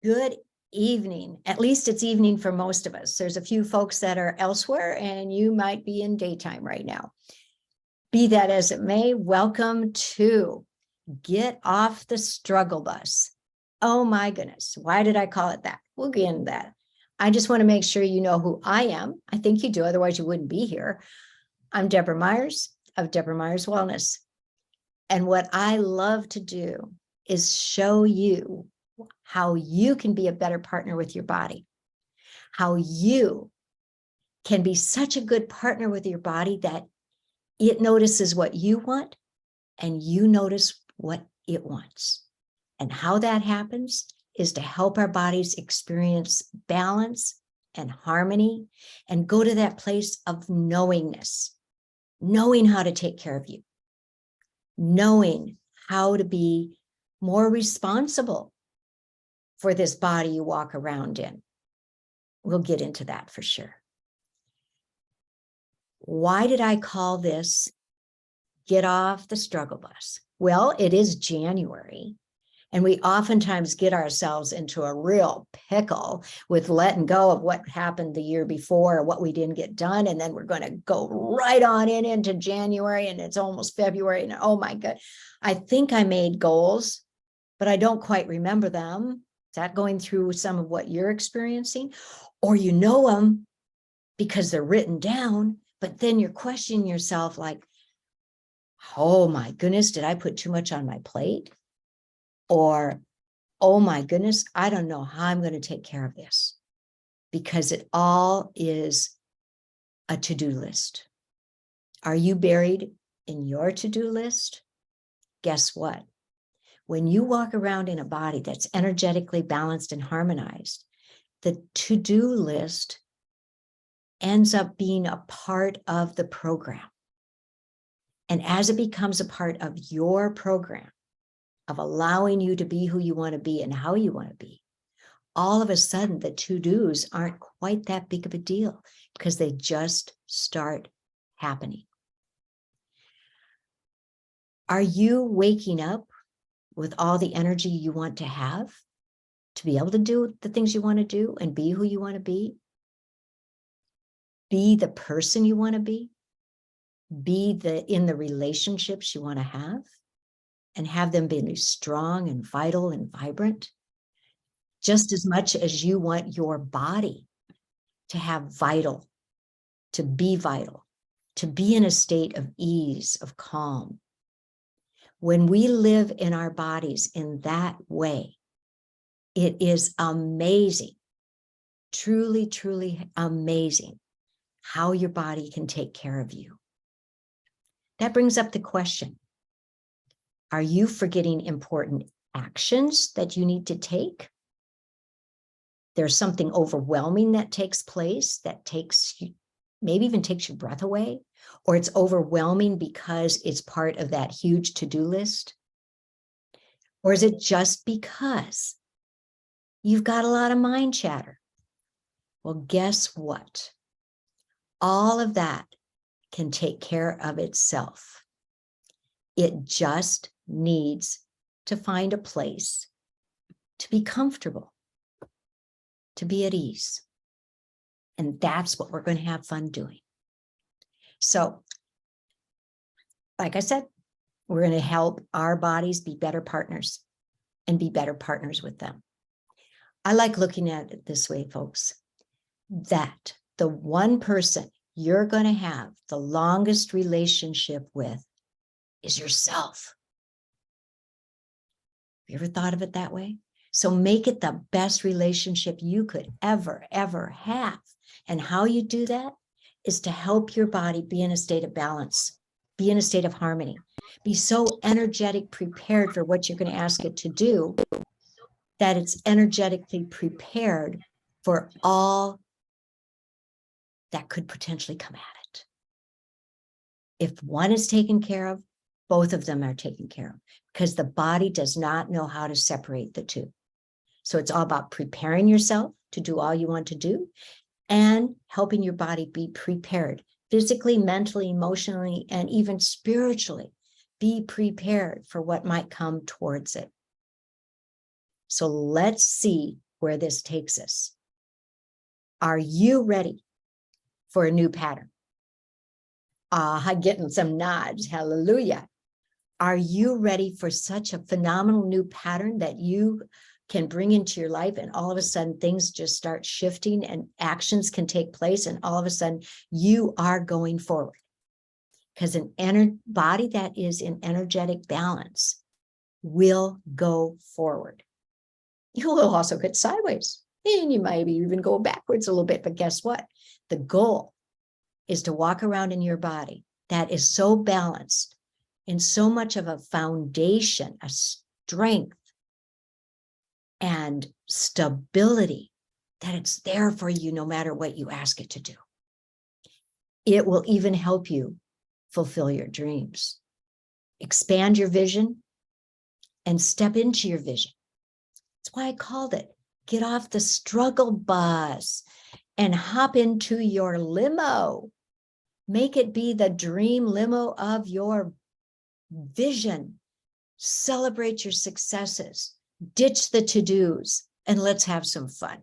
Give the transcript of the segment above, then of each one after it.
Good evening. At least it's evening for most of us. There's a few folks that are elsewhere, and you might be in daytime right now. Be that as it may, welcome to Get Off the Struggle Bus. Oh my goodness, why did I call it that? We'll get into that. I just want to make sure you know who I am. I think you do, otherwise you wouldn't be here. I'm Deborah Myers of Deborah Myers Wellness. And what I love to do is show you how you can be a better partner with your body, how you can be such a good partner with your body that it notices what you want and you notice what it wants. And how that happens is to help our bodies experience balance and harmony and go to that place of knowingness, knowing how to take care of you, knowing how to be more responsible for this body you walk around in. We'll get into that for sure. Why did I call this Get Off the Struggle Bus? Well, it is January, and we oftentimes get ourselves into a real pickle with letting go of what happened the year before or what we didn't get done. And then we're going to go right on into January, and it's almost February. And oh my God, I think I made goals, but I don't quite remember them. Is that going through some of what you're experiencing? Or you know them because they're written down, but then you're questioning yourself like, oh my goodness, did I put too much on my plate? Or, oh my goodness, I don't know how I'm going to take care of this, because it all is a to-do list. Are you buried in your to-do list? Guess what? When you walk around in a body that's energetically balanced and harmonized, the to-do list ends up being a part of the program. And as it becomes a part of your program, of allowing you to be who you want to be and how you want to be, all of a sudden the to-dos aren't quite that big of a deal because they just start happening. Are you waking up with all the energy you want to have to be able to do the things you want to do and be who you want to be the person you want to be in the relationships you want to have, and have them be strong and vital and vibrant, just as much as you want your body to have vital, to be in a state of ease, of calm. When we live in our bodies in that way, it is amazing, truly, truly amazing how your body can take care of you. That brings up the question, are you forgetting important actions that you need to take? There's something overwhelming that takes place that maybe even takes your breath away, or it's overwhelming because it's part of that huge to-do list? Or is it just because you've got a lot of mind chatter? Well, guess what? All of that can take care of itself. It just needs to find a place to be comfortable, to be at ease. And that's what we're going to have fun doing. So, like I said, we're going to help our bodies be better partners and be better partners with them. I like looking at it this way, folks, that the one person you're going to have the longest relationship with is yourself. Have you ever thought of it that way? So make it the best relationship you could ever have. And how you do that is to help your body be in a state of balance, be in a state of harmony, be so energetic prepared for what you're going to ask it to do that it's energetically prepared for all that could potentially come at it. If one is taken care of, both of them are taken care of, because the body does not know how to separate the two. So it's all about preparing yourself to do all you want to do and helping your body be prepared physically, mentally, emotionally, and even spiritually. Be prepared for what might come towards it. So let's see where this takes us. Are you ready for a new pattern? I'm getting some nods. Hallelujah. Are you ready for such a phenomenal new pattern that you can bring into your life, and all of a sudden things just start shifting and actions can take place, and all of a sudden you are going forward? Because an body that is in energetic balance will go forward. You will also get sideways, and you might even go backwards a little bit, but guess what? The goal is to walk around in your body that is so balanced and so much of a foundation, a strength and stability, that it's there for you no matter what you ask it to do. It will even help you fulfill your dreams, expand your vision, and step into your vision. That's why I called it, get off the struggle bus and hop into your limo. Make it be the dream limo of your vision. Celebrate your successes, ditch the to-dos, and let's have some fun.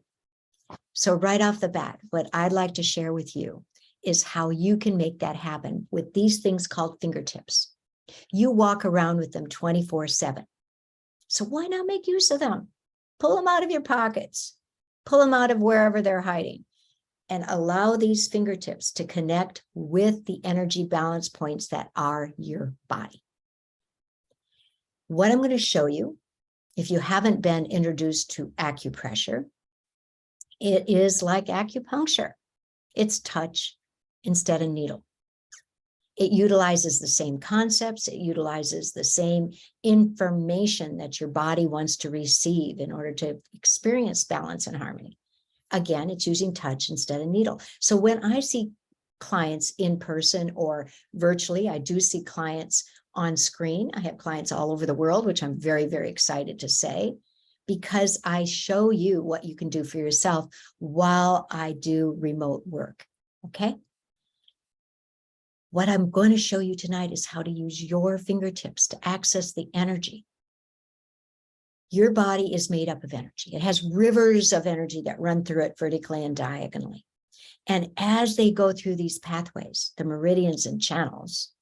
So right off the bat, what I'd like to share with you is how you can make that happen with these things called fingertips. You walk around with them 24/7. So why not make use of them? Pull them out of your pockets, pull them out of wherever they're hiding, and allow these fingertips to connect with the energy balance points that are your body. What I'm going to show you, if you haven't been introduced to acupressure, it is like acupuncture. It's touch instead of needle. It utilizes the same concepts. It utilizes the same information that your body wants to receive in order to experience balance and harmony. Again, it's using touch instead of needle. So when I see clients in person or virtually, I do see clients on screen. I have clients all over the world, which I'm very, very excited to say, because I show you what you can do for yourself while I do remote work. Okay? What I'm going to show you tonight is how to use your fingertips to access the energy. Your body is made up of energy. It has rivers of energy that run through it vertically and diagonally. And as they go through these pathways, the meridians and channels,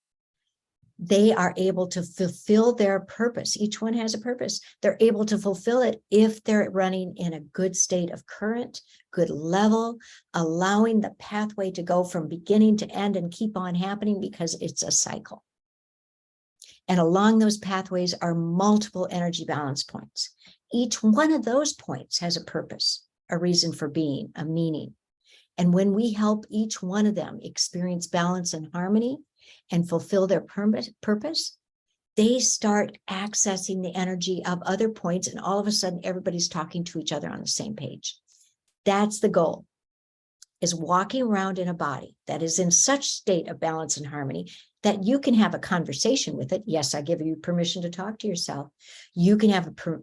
they are able to fulfill their purpose. Each one has a purpose. They're able to fulfill it if they're running in a good state of current, good level, allowing the pathway to go from beginning to end and keep on happening, because it's a cycle. And along those pathways are multiple energy balance points. Each one of those points has a purpose, a reason for being, a meaning. And when we help each one of them experience balance and harmony and fulfill their purpose, they start accessing the energy of other points, and all of a sudden everybody's talking to each other on the same page. That's the goal, is walking around in a body that is in such state of balance and harmony that you can have a conversation with it. Yes, I give you permission to talk to yourself. You can have a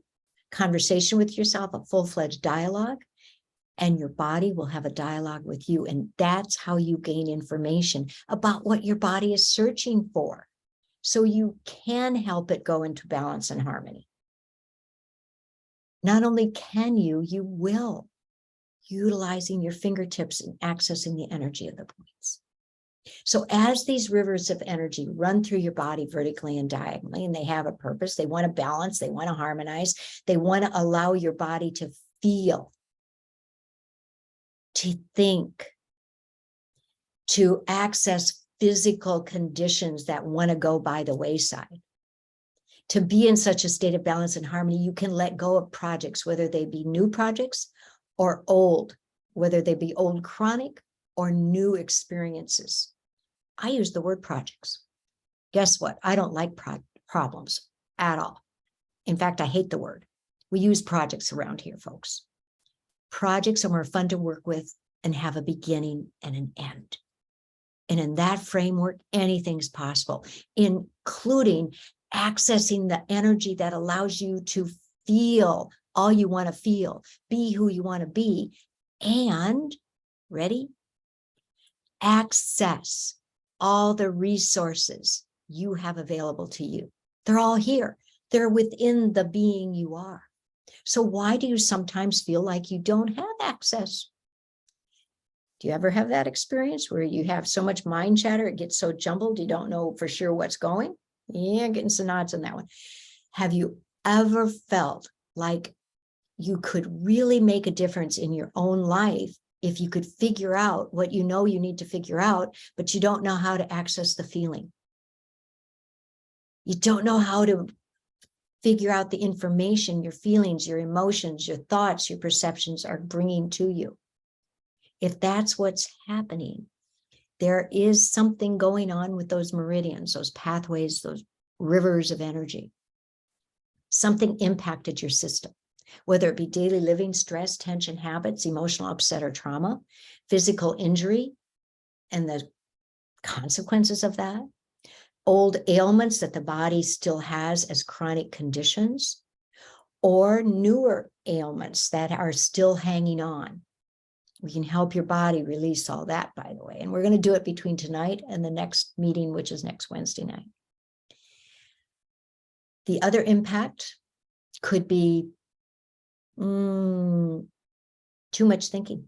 conversation with yourself, a full-fledged dialogue, and your body will have a dialogue with you. And that's how you gain information about what your body is searching for, so you can help it go into balance and harmony. Not only can you, you will, utilizing your fingertips and accessing the energy of the points. So as these rivers of energy run through your body vertically and diagonally, and they have a purpose, they want to balance, they want to harmonize, they want to allow your body to feel, to think, to access physical conditions that want to go by the wayside. To be in such a state of balance and harmony, you can let go of projects, whether they be new projects or old, whether they be old chronic or new experiences. I use the word projects. Guess what? I don't like problems at all. In fact, I hate the word. We use projects around here, folks. Projects are more fun to work with and have a beginning and an end. And in that framework, anything's possible, including accessing the energy that allows you to feel all you want to feel, be who you want to be, and, ready? Access all the resources you have available to you. They're all here. They're within the being you are. So why do you sometimes feel like you don't have access? Do you ever have that experience where you have so much mind chatter, it gets so jumbled, you don't know for sure what's going? Yeah, getting some nods on that one. Have you ever felt like you could really make a difference in your own life if you could figure out what you know you need to figure out, but you don't know how to access the feeling? You don't know how to figure out the information, your feelings, your emotions, your thoughts, your perceptions are bringing to you. If that's what's happening, there is something going on with those meridians, those pathways, those rivers of energy. Something impacted your system, whether it be daily living, stress, tension, habits, emotional upset or trauma, physical injury, and the consequences of that, old ailments that the body still has as chronic conditions, or newer ailments that are still hanging on. We can help your body release all that, by the way. And we're going to do it between tonight and the next meeting, which is next Wednesday night. The other impact could be too much thinking,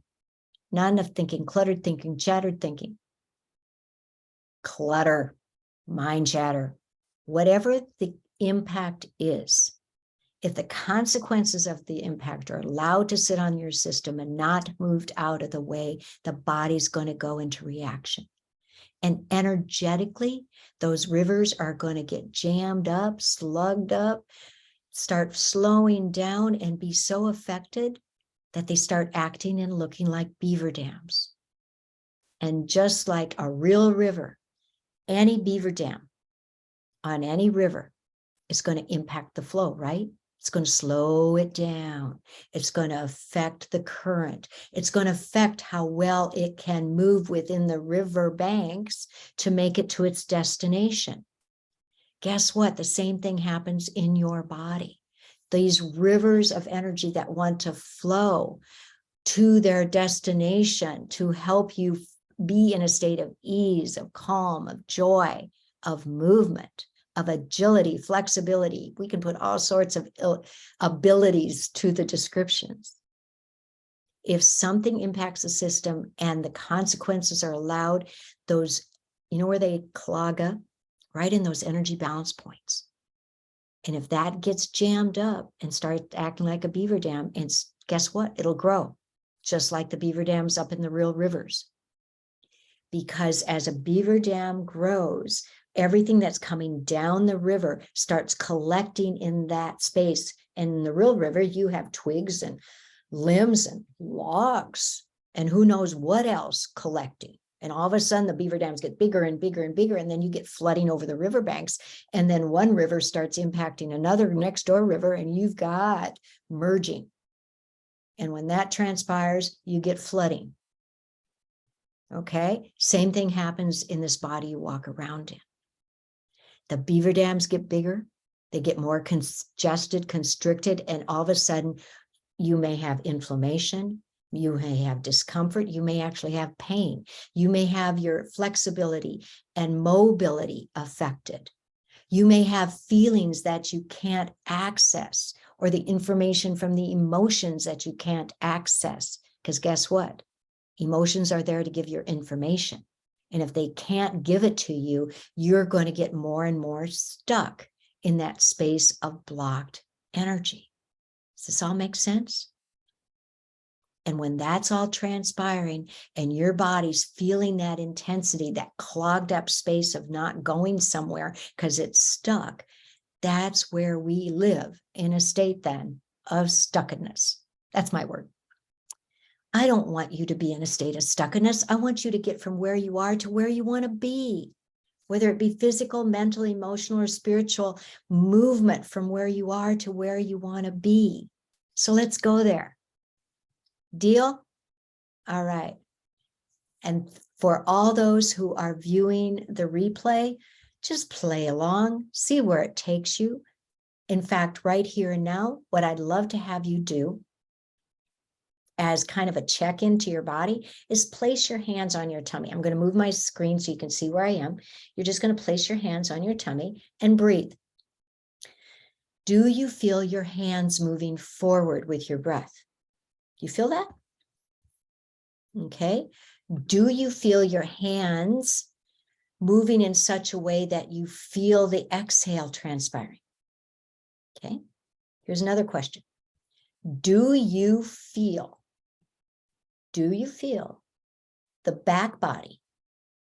not enough thinking, cluttered thinking, chattered thinking. Clutter, mind chatter, whatever the impact is, if the consequences of the impact are allowed to sit on your system and not moved out of the way, the body's going to go into reaction. And energetically, those rivers are going to get jammed up, slugged up, start slowing down and be so affected that they start acting and looking like beaver dams. And just like a real river, any beaver dam on any river is going to impact the flow, right? It's going to slow it down. It's going to affect the current. It's going to affect how well it can move within the river banks to make it to its destination. Guess what? The same thing happens in your body. These rivers of energy that want to flow to their destination to help you be in a state of ease, of calm, of joy, of movement, of agility, flexibility. We can put all sorts of abilities to the descriptions. If something impacts the system and the consequences are allowed, those, you know where they clog up? Right in those energy balance points. And if that gets jammed up and starts acting like a beaver dam, and guess what? It'll grow, just like the beaver dams up in the real rivers. Because as a beaver dam grows, everything that's coming down the river starts collecting in that space. And in the real river, you have twigs and limbs and logs and who knows what else collecting. And all of a sudden, the beaver dams get bigger and bigger and bigger, and then you get flooding over the riverbanks. And then one river starts impacting another next door river, and you've got merging. And when that transpires, you get flooding. Okay, same thing happens in this body you walk around in. The beaver dams get bigger, they get more congested, constricted, and all of a sudden you may have inflammation, you may have discomfort, you may actually have pain, you may have your flexibility and mobility affected. You may have feelings that you can't access, or the information from the emotions that you can't access, because guess what? Emotions are there to give your information. And if they can't give it to you, you're going to get more and more stuck in that space of blocked energy. Does this all make sense? And when that's all transpiring and your body's feeling that intensity, that clogged up space of not going somewhere because it's stuck, that's where we live, in a state then of stuckness. That's my word. I don't want you to be in a state of stuckness. I want you to get from where you are to where you want to be, whether it be physical, mental, emotional, or spiritual movement from where you are to where you want to be. So let's go there. Deal? All right. And for all those who are viewing the replay, just play along, see where it takes you. In fact, right here and now, what I'd love to have you do as kind of a check-in to your body is place your hands on your tummy. I'm going to move my screen so you can see where I am. You're just going to place your hands on your tummy and breathe. Do you feel your hands moving forward with your breath? You feel that? Okay. Do you feel your hands moving in such a way that you feel the exhale transpiring? Okay. Here's another question. Do you feel the back body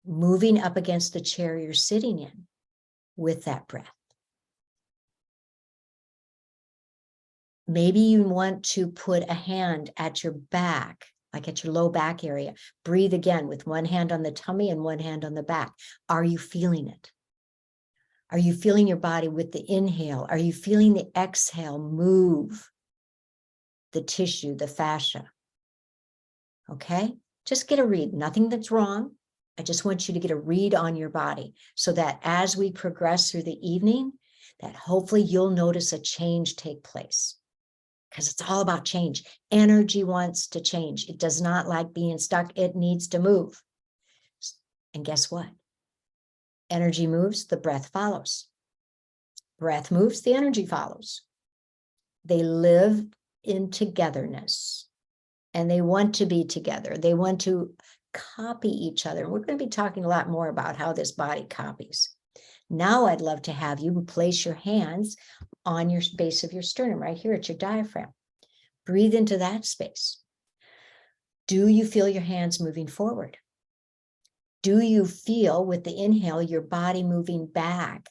moving up against the chair you're sitting in with that breath? Maybe you want to put a hand at your back, like at your low back area. Breathe again with one hand on the tummy and one hand on the back. Are you feeling it? Are you feeling your body with the inhale? Are you feeling the exhale move the tissue, the fascia? Okay, just get a read. Nothing that's wrong. I just want you to get a read on your body so that as we progress through the evening, that hopefully you'll notice a change take place. Because it's all about change. Energy wants to change. It does not like being stuck. It needs to move. And guess what? Energy moves, the breath follows. Breath moves, the energy follows. They live in togetherness and they want to be together. They want to copy each other. And we're going to be talking a lot more about how this body copies. Now I'd love to have you place your hands on your base of your sternum, right here at your diaphragm. Breathe into that space. Do you feel your hands moving forward? Do you feel with the inhale your body moving back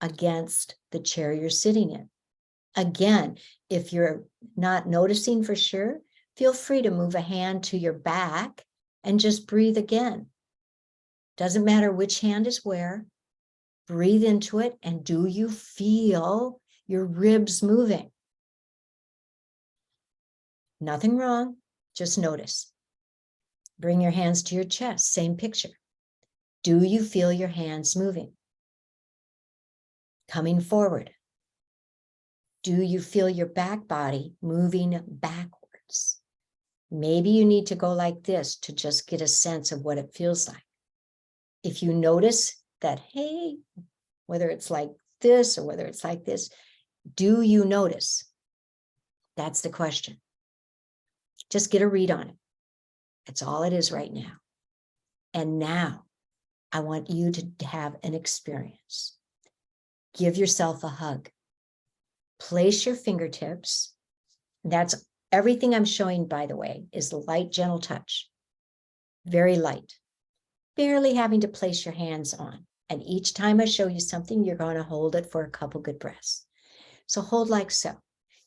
against the chair you're sitting in? Again, if you're not noticing for sure, feel free to move a hand to your back and just breathe again. Doesn't matter which hand is where. Breathe into it, and do you feel your ribs moving? Nothing wrong, just notice. Bring your hands to your chest, same picture. Do you feel your hands moving? Coming forward. Do you feel your back body moving backwards? Maybe you need to go like this to just get a sense of what it feels like. If you notice that, hey, whether it's like this or whether it's like this, do you notice? That's the question. Just get a read on it. That's all it is right now. And now I want you to have an experience. Give yourself a hug. Place your fingertips. That's everything I'm showing, by the way, is light, gentle touch. Very light. Barely having to place your hands on. And each time I show you something, you're going to hold it for a couple good breaths. So hold like so.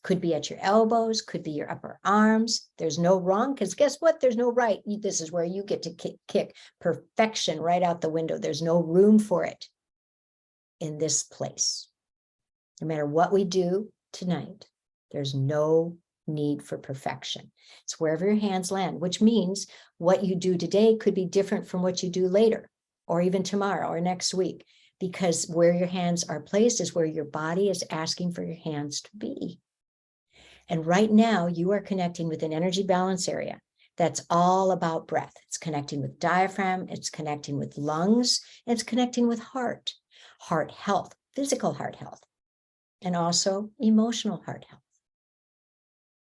Could be at your elbows, could be your upper arms. There's no wrong, because guess what? There's no right. This is where you get to kick perfection right out the window. There's no room for it in this place. No matter what we do tonight, there's no need for perfection. It's wherever your hands land, which means what you do today could be different from what you do later, or even tomorrow or next week, because where your hands are placed is where your body is asking for your hands to be. And right now you are connecting with an energy balance area that's all about breath. It's connecting with diaphragm, it's connecting with lungs, it's connecting with heart health, physical heart health, and also emotional heart health.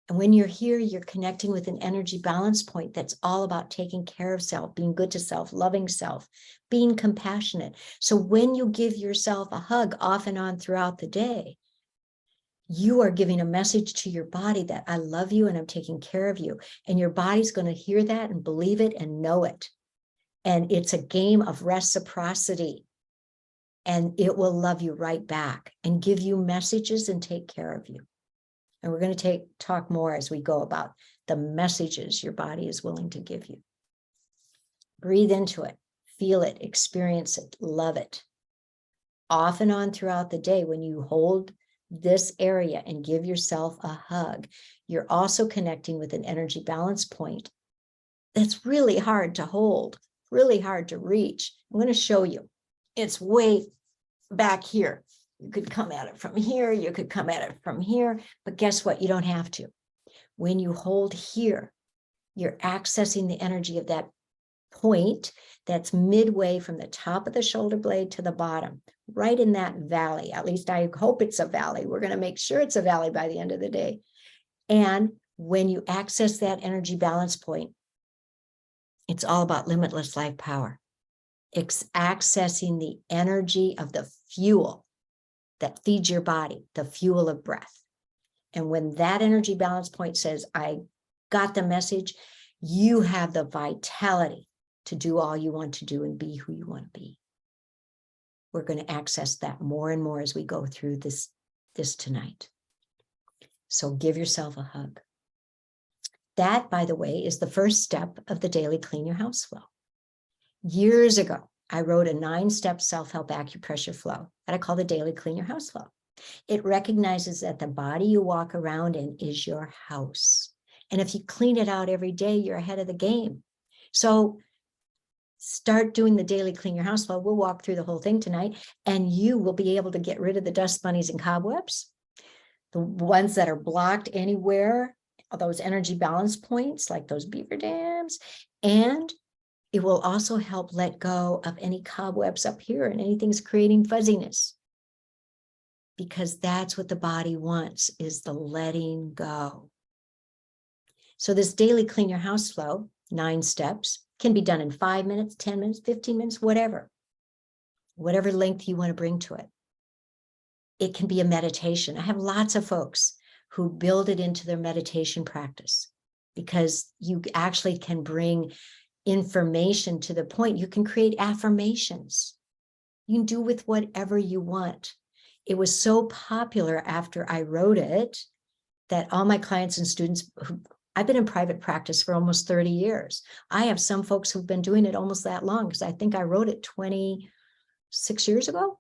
And when you're here, you're connecting with an energy balance point that's all about taking care of self, being good to self, loving self, being compassionate. So when you give yourself a hug off and on throughout the day, you are giving a message to your body that I love you and I'm taking care of you. And your body's going to hear that and believe it and know it. And it's a game of reciprocity. And it will love you right back and give you messages and take care of you. And we're going to talk more as we go about the messages your body is willing to give you. Breathe into it, feel it, experience it, love it. Off and on throughout the day, when you hold this area and give yourself a hug, you're also connecting with an energy balance point that's really hard to hold, really hard to reach. I'm going to show you. It's way back here. You could come at it from here, you could come at it from here, but guess what? You don't have to. When you hold here, you're accessing the energy of that point that's midway from the top of the shoulder blade to the bottom, right in that valley. At least I hope it's a valley. We're going to make sure it's a valley by the end of the day. And when you access that energy balance point, it's all about limitless life power. It's accessing the energy of the fuel that feeds your body, the fuel of breath. And when that energy balance point says, I got the message, you have the vitality to do all you want to do and be who you want to be. We're going to access that more and more as we go through this tonight. So give yourself a hug. That, by the way, is the first step of the daily Clean Your House flow. Years ago, I wrote a 9-step self-help acupressure flow that I call the daily Clean Your House flow. It recognizes that the body you walk around in is your house. And if you clean it out every day, you're ahead of the game. So start doing the daily Clean Your House flow. We'll walk through the whole thing tonight, and you will be able to get rid of the dust bunnies and cobwebs, the ones that are blocked anywhere, those energy balance points like those beaver dams. And it will also help let go of any cobwebs up here and anything's creating fuzziness. Because that's what the body wants, is the letting go. So this daily Clean Your House flow, 9 steps, can be done in 5 minutes, 10 minutes, 15 minutes, whatever length you want to bring to it. It can be a meditation. I have lots of folks who build it into their meditation practice because you actually can bring information to the point. You can create affirmations. You can do with whatever you want. It was so popular after I wrote it that all my clients and students I've been in private practice for almost 30 years. I have some folks who've been doing it almost that long because I think I wrote it 26 years ago.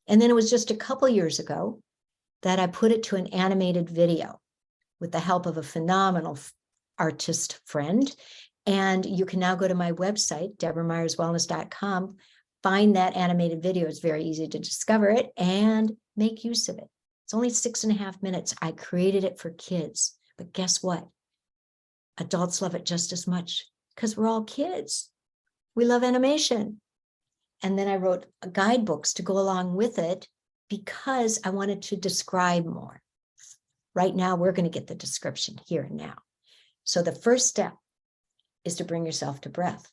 And then it was just a couple years ago that I put it to an animated video with the help of a phenomenal artist friend. And you can now go to my website, deborahmyerswellness.com, find that animated video. It's very easy to discover it and make use of it. It's only 6.5 minutes. I created it for kids. But guess what? Adults love it just as much because we're all kids. We love animation. And then I wrote guidebooks to go along with it because I wanted to describe more. Right now, we're going to get the description here and now. So the first step is to bring yourself to breath.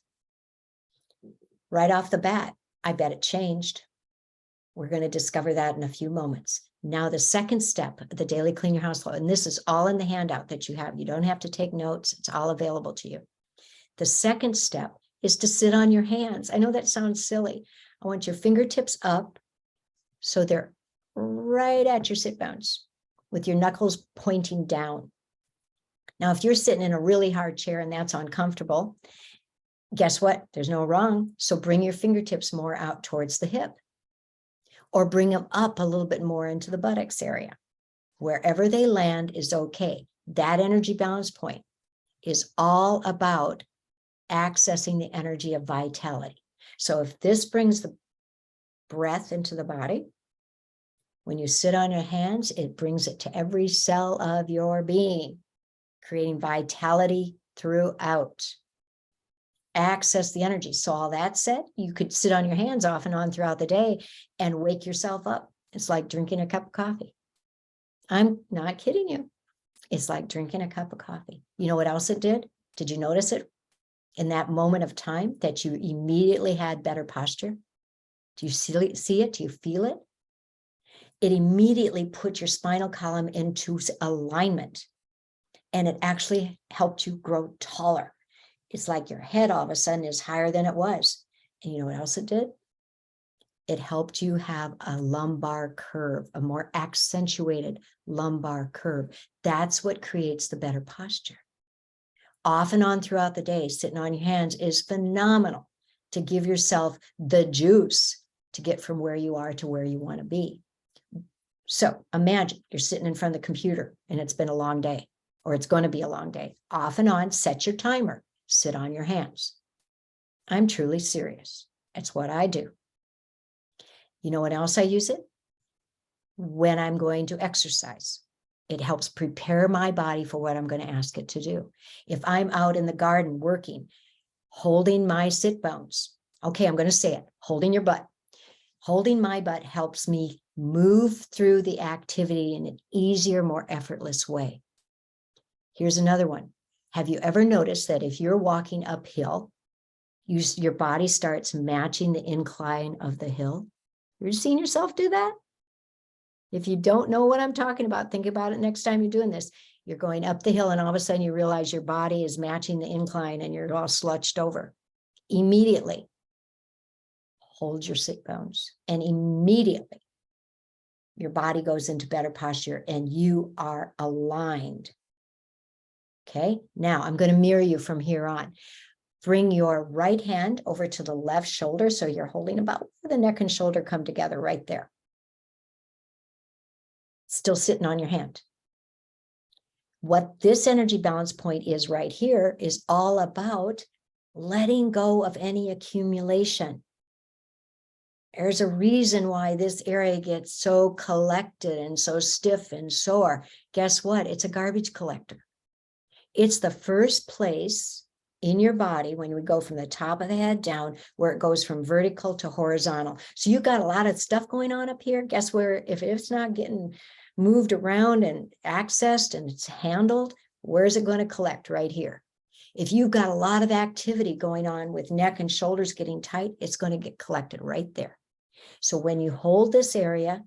Right off the bat, I bet it changed. We're going to discover that in a few moments. Now, the second step of the daily Clean Your House flow, and this is all in the handout that you have. You don't have to take notes. It's all available to you. The second step is to sit on your hands. I know that sounds silly. I want your fingertips up so they're right at your sit bones with your knuckles pointing down. Now, if you're sitting in a really hard chair and that's uncomfortable, guess what? There's no wrong. So bring your fingertips more out towards the hip or bring them up a little bit more into the buttocks area. Wherever they land is okay. That energy balance point is all about accessing the energy of vitality. So if this brings the breath into the body, when you sit on your hands, it brings it to every cell of your being, creating vitality throughout. Access the energy. So all that said, you could sit on your hands off and on throughout the day and wake yourself up. It's like drinking a cup of coffee. I'm not kidding you. It's like drinking a cup of coffee. You know what else it did? Did you notice it? In that moment of time that you immediately had better posture? Do you see it? Do you feel it? It immediately put your spinal column into alignment, and it actually helped you grow taller. It's like your head all of a sudden is higher than it was. And you know what else it did? It helped you have a lumbar curve, a more accentuated lumbar curve. That's what creates the better posture. Off and on throughout the day, sitting on your hands is phenomenal to give yourself the juice to get from where you are to where you want to be. So imagine you're sitting in front of the computer and it's been a long day, or it's going to be a long day. Off and on, set your timer, sit on your hands. I'm truly serious. It's what I do. You know what else I use it? When I'm going to exercise. It helps prepare my body for what I'm going to ask it to do. If I'm out in the garden working, holding my sit bones, okay, I'm going to say it, holding your butt. Holding my butt helps me move through the activity in an easier, more effortless way. Here's another one. Have you ever noticed that if you're walking uphill, your body starts matching the incline of the hill? You've seen yourself do that? If you don't know what I'm talking about, think about it next time you're doing this. You're going up the hill and all of a sudden you realize your body is matching the incline and you're all slouched over. Immediately, hold your sit bones, and immediately your body goes into better posture and you are aligned. Okay, now I'm going to mirror you from here on. Bring your right hand over to the left shoulder. So you're holding about where the neck and shoulder come together right there. Still sitting on your hand. What this energy balance point is right here is all about letting go of any accumulation. There's a reason why this area gets so collected and so stiff and sore. Guess what? It's a garbage collector. It's the first place in your body when we go from the top of the head down, where it goes from vertical to horizontal. So you've got a lot of stuff going on up here. Guess where? If it's not getting moved around and accessed and it's handled, where's it going to collect? Right here. If you've got a lot of activity going on with neck and shoulders getting tight, it's going to get collected right there. So when you hold this area,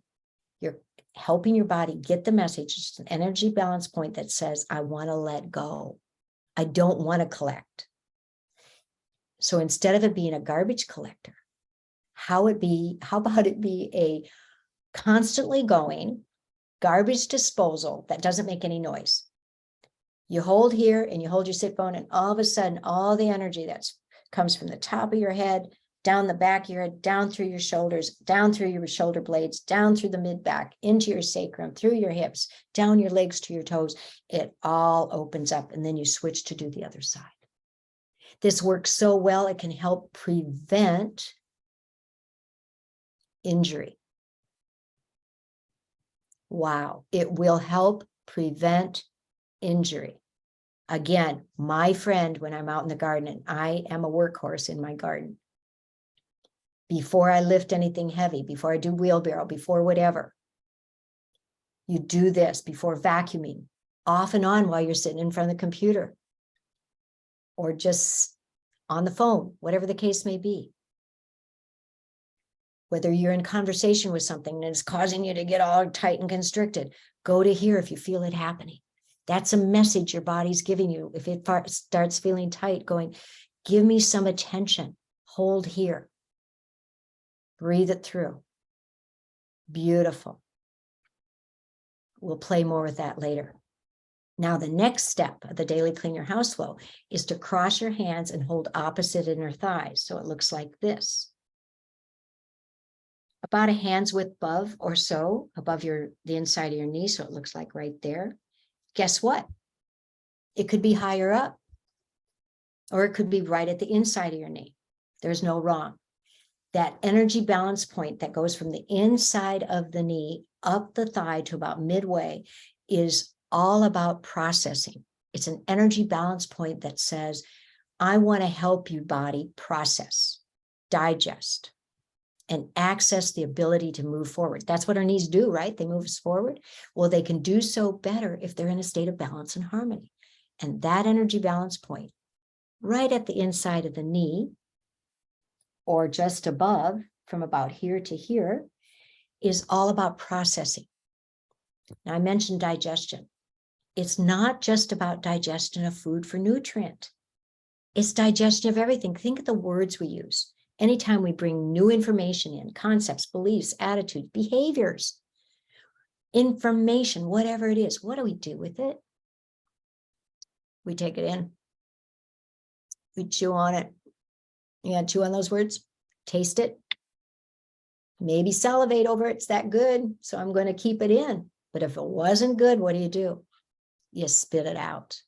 you're helping your body get the message. It's an energy balance point that says, I want to let go. I don't want to collect. So instead of it being a garbage collector, how about it be a constantly going garbage disposal that doesn't make any noise? You hold here and you hold your sit bone, and all of a sudden, all the energy that comes from the top of your head, down the back of your head, down through your shoulders, down through your shoulder blades, down through the mid-back, into your sacrum, through your hips, down your legs to your toes, it all opens up, and then you switch to do the other side. This works so well, it can help prevent injury. Wow, it will help prevent injury. Again, my friend, when I'm out in the garden, and I am a workhorse in my garden, before I lift anything heavy, before I do wheelbarrow, before whatever, you do this before vacuuming, off and on while you're sitting in front of the computer or just on the phone, whatever the case may be. Whether you're in conversation with something that is causing you to get all tight and constricted, go to here if you feel it happening. That's a message your body's giving you. If it starts feeling tight, going, give me some attention, hold here. Breathe it through. Beautiful. We'll play more with that later. Now, the next step of the daily clean your house flow is to cross your hands and hold opposite inner thighs. So it looks like this. About a hand's width above or so, above the inside of your knee. So it looks like right there. Guess what? It could be higher up, or it could be right at the inside of your knee. There's no wrong. That energy balance point that goes from the inside of the knee up the thigh to about midway is all about processing. It's an energy balance point that says, I want to help you, body, process, digest, and access the ability to move forward. That's what our knees do, right? They move us forward. Well, they can do so better if they're in a state of balance and harmony. And that energy balance point, right at the inside of the knee, or just above, from about here to here, is all about processing. Now, I mentioned digestion. It's not just about digestion of food for nutrient. It's digestion of everything. Think of the words we use. Anytime we bring new information in, concepts, beliefs, attitudes, behaviors, information, whatever it is, what do we do with it? We take it in. We chew on it. Yeah, chew on those words, taste it, maybe salivate over it. It's that good, so I'm going to keep it in. But if it wasn't good, what do? You spit it out.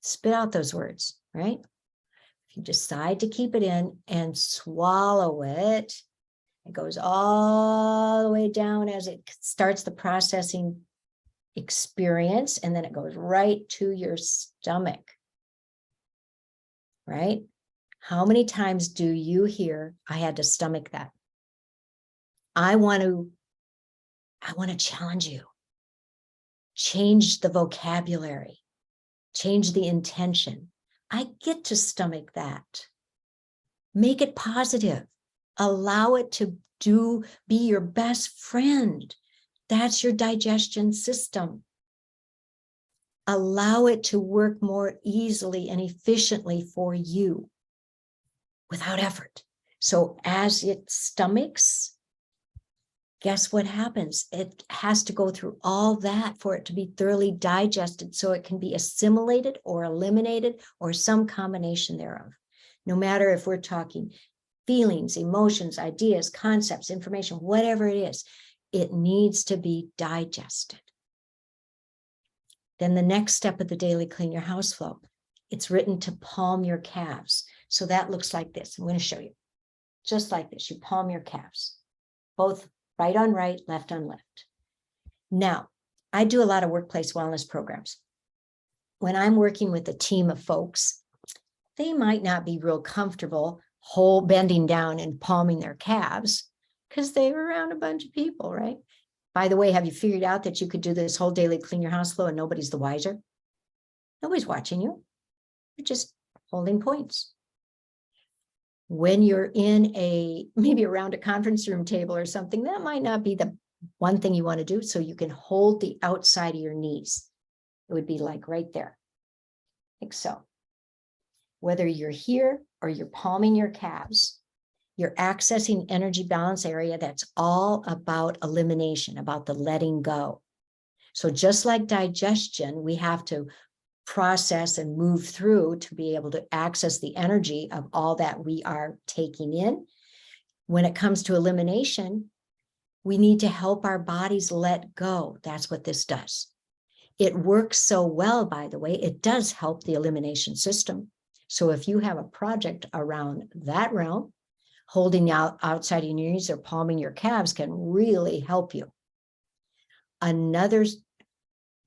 Spit out those words, right? If you decide to keep it in and swallow it, it goes all the way down as it starts the processing experience, and then it goes right to your stomach, right? How many times do you hear, I had to stomach that? I want to challenge you. Change the vocabulary, change the intention. I get to stomach that. Make it positive. Allow it to be your best friend. That's your digestion system. Allow it to work more easily and efficiently for you without effort. So as it stomachs, guess what happens? It has to go through all that for it to be thoroughly digested so it can be assimilated or eliminated or some combination thereof. No matter if we're talking feelings, emotions, ideas, concepts, information, whatever it is, it needs to be digested. Then the next step of the daily clean your house flow, it's written to palm your calves. So that looks like this. I'm going to show you. Just like this, you palm your calves, both right on right, left on left. Now, I do a lot of workplace wellness programs. When I'm working with a team of folks, they might not be real comfortable bending down and palming their calves because they were around a bunch of people, right? By the way, have you figured out that you could do this whole daily clean your house flow and nobody's the wiser? Nobody's watching you. You're just holding points. When you're in maybe around a conference room table or something, that might not be the one thing you want to do. So you can hold the outside of your knees. It would be like right there, like so. Whether you're here or you're palming your calves, you're accessing energy balance area that's all about elimination, about the letting go. So just like digestion, we have to process and move through to be able to access the energy of all that we are taking in. When it comes to elimination, we need to help our bodies let go. That's what this does. It works so well, by the way, it does help the elimination system. So if you have a project around that realm, holding out outside of your knees or palming your calves can really help you. Another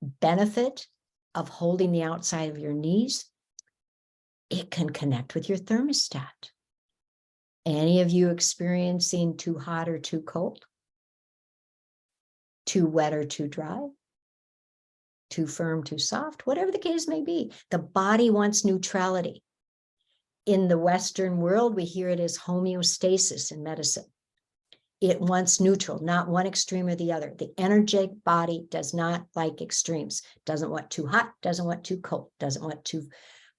benefit of holding the outside of your knees, it can connect with your thermostat. Any of you experiencing too hot or too cold? Too wet or too dry? Too firm, too soft? Whatever the case may be, the body wants neutrality. In the Western world, we hear it as homeostasis in medicine. It wants neutral, not one extreme or the other. The energetic body does not like extremes. Doesn't want too hot, doesn't want too cold, doesn't want too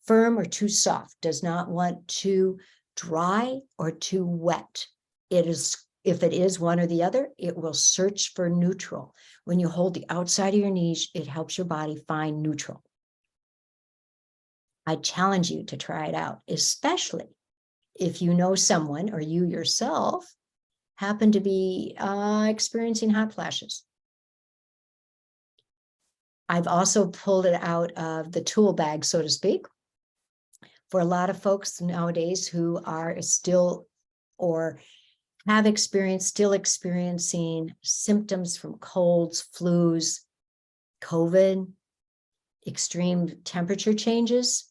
firm or too soft, does not want too dry or too wet. It is, if it is one or the other, it will search for neutral. When you hold the outside of your knees, it helps your body find neutral. I challenge you to try it out, especially if you know someone or you yourself happen to be experiencing hot flashes. I've also pulled it out of the tool bag, so to speak, for a lot of folks nowadays who are still or have still experiencing symptoms from colds, flus, COVID, extreme temperature changes.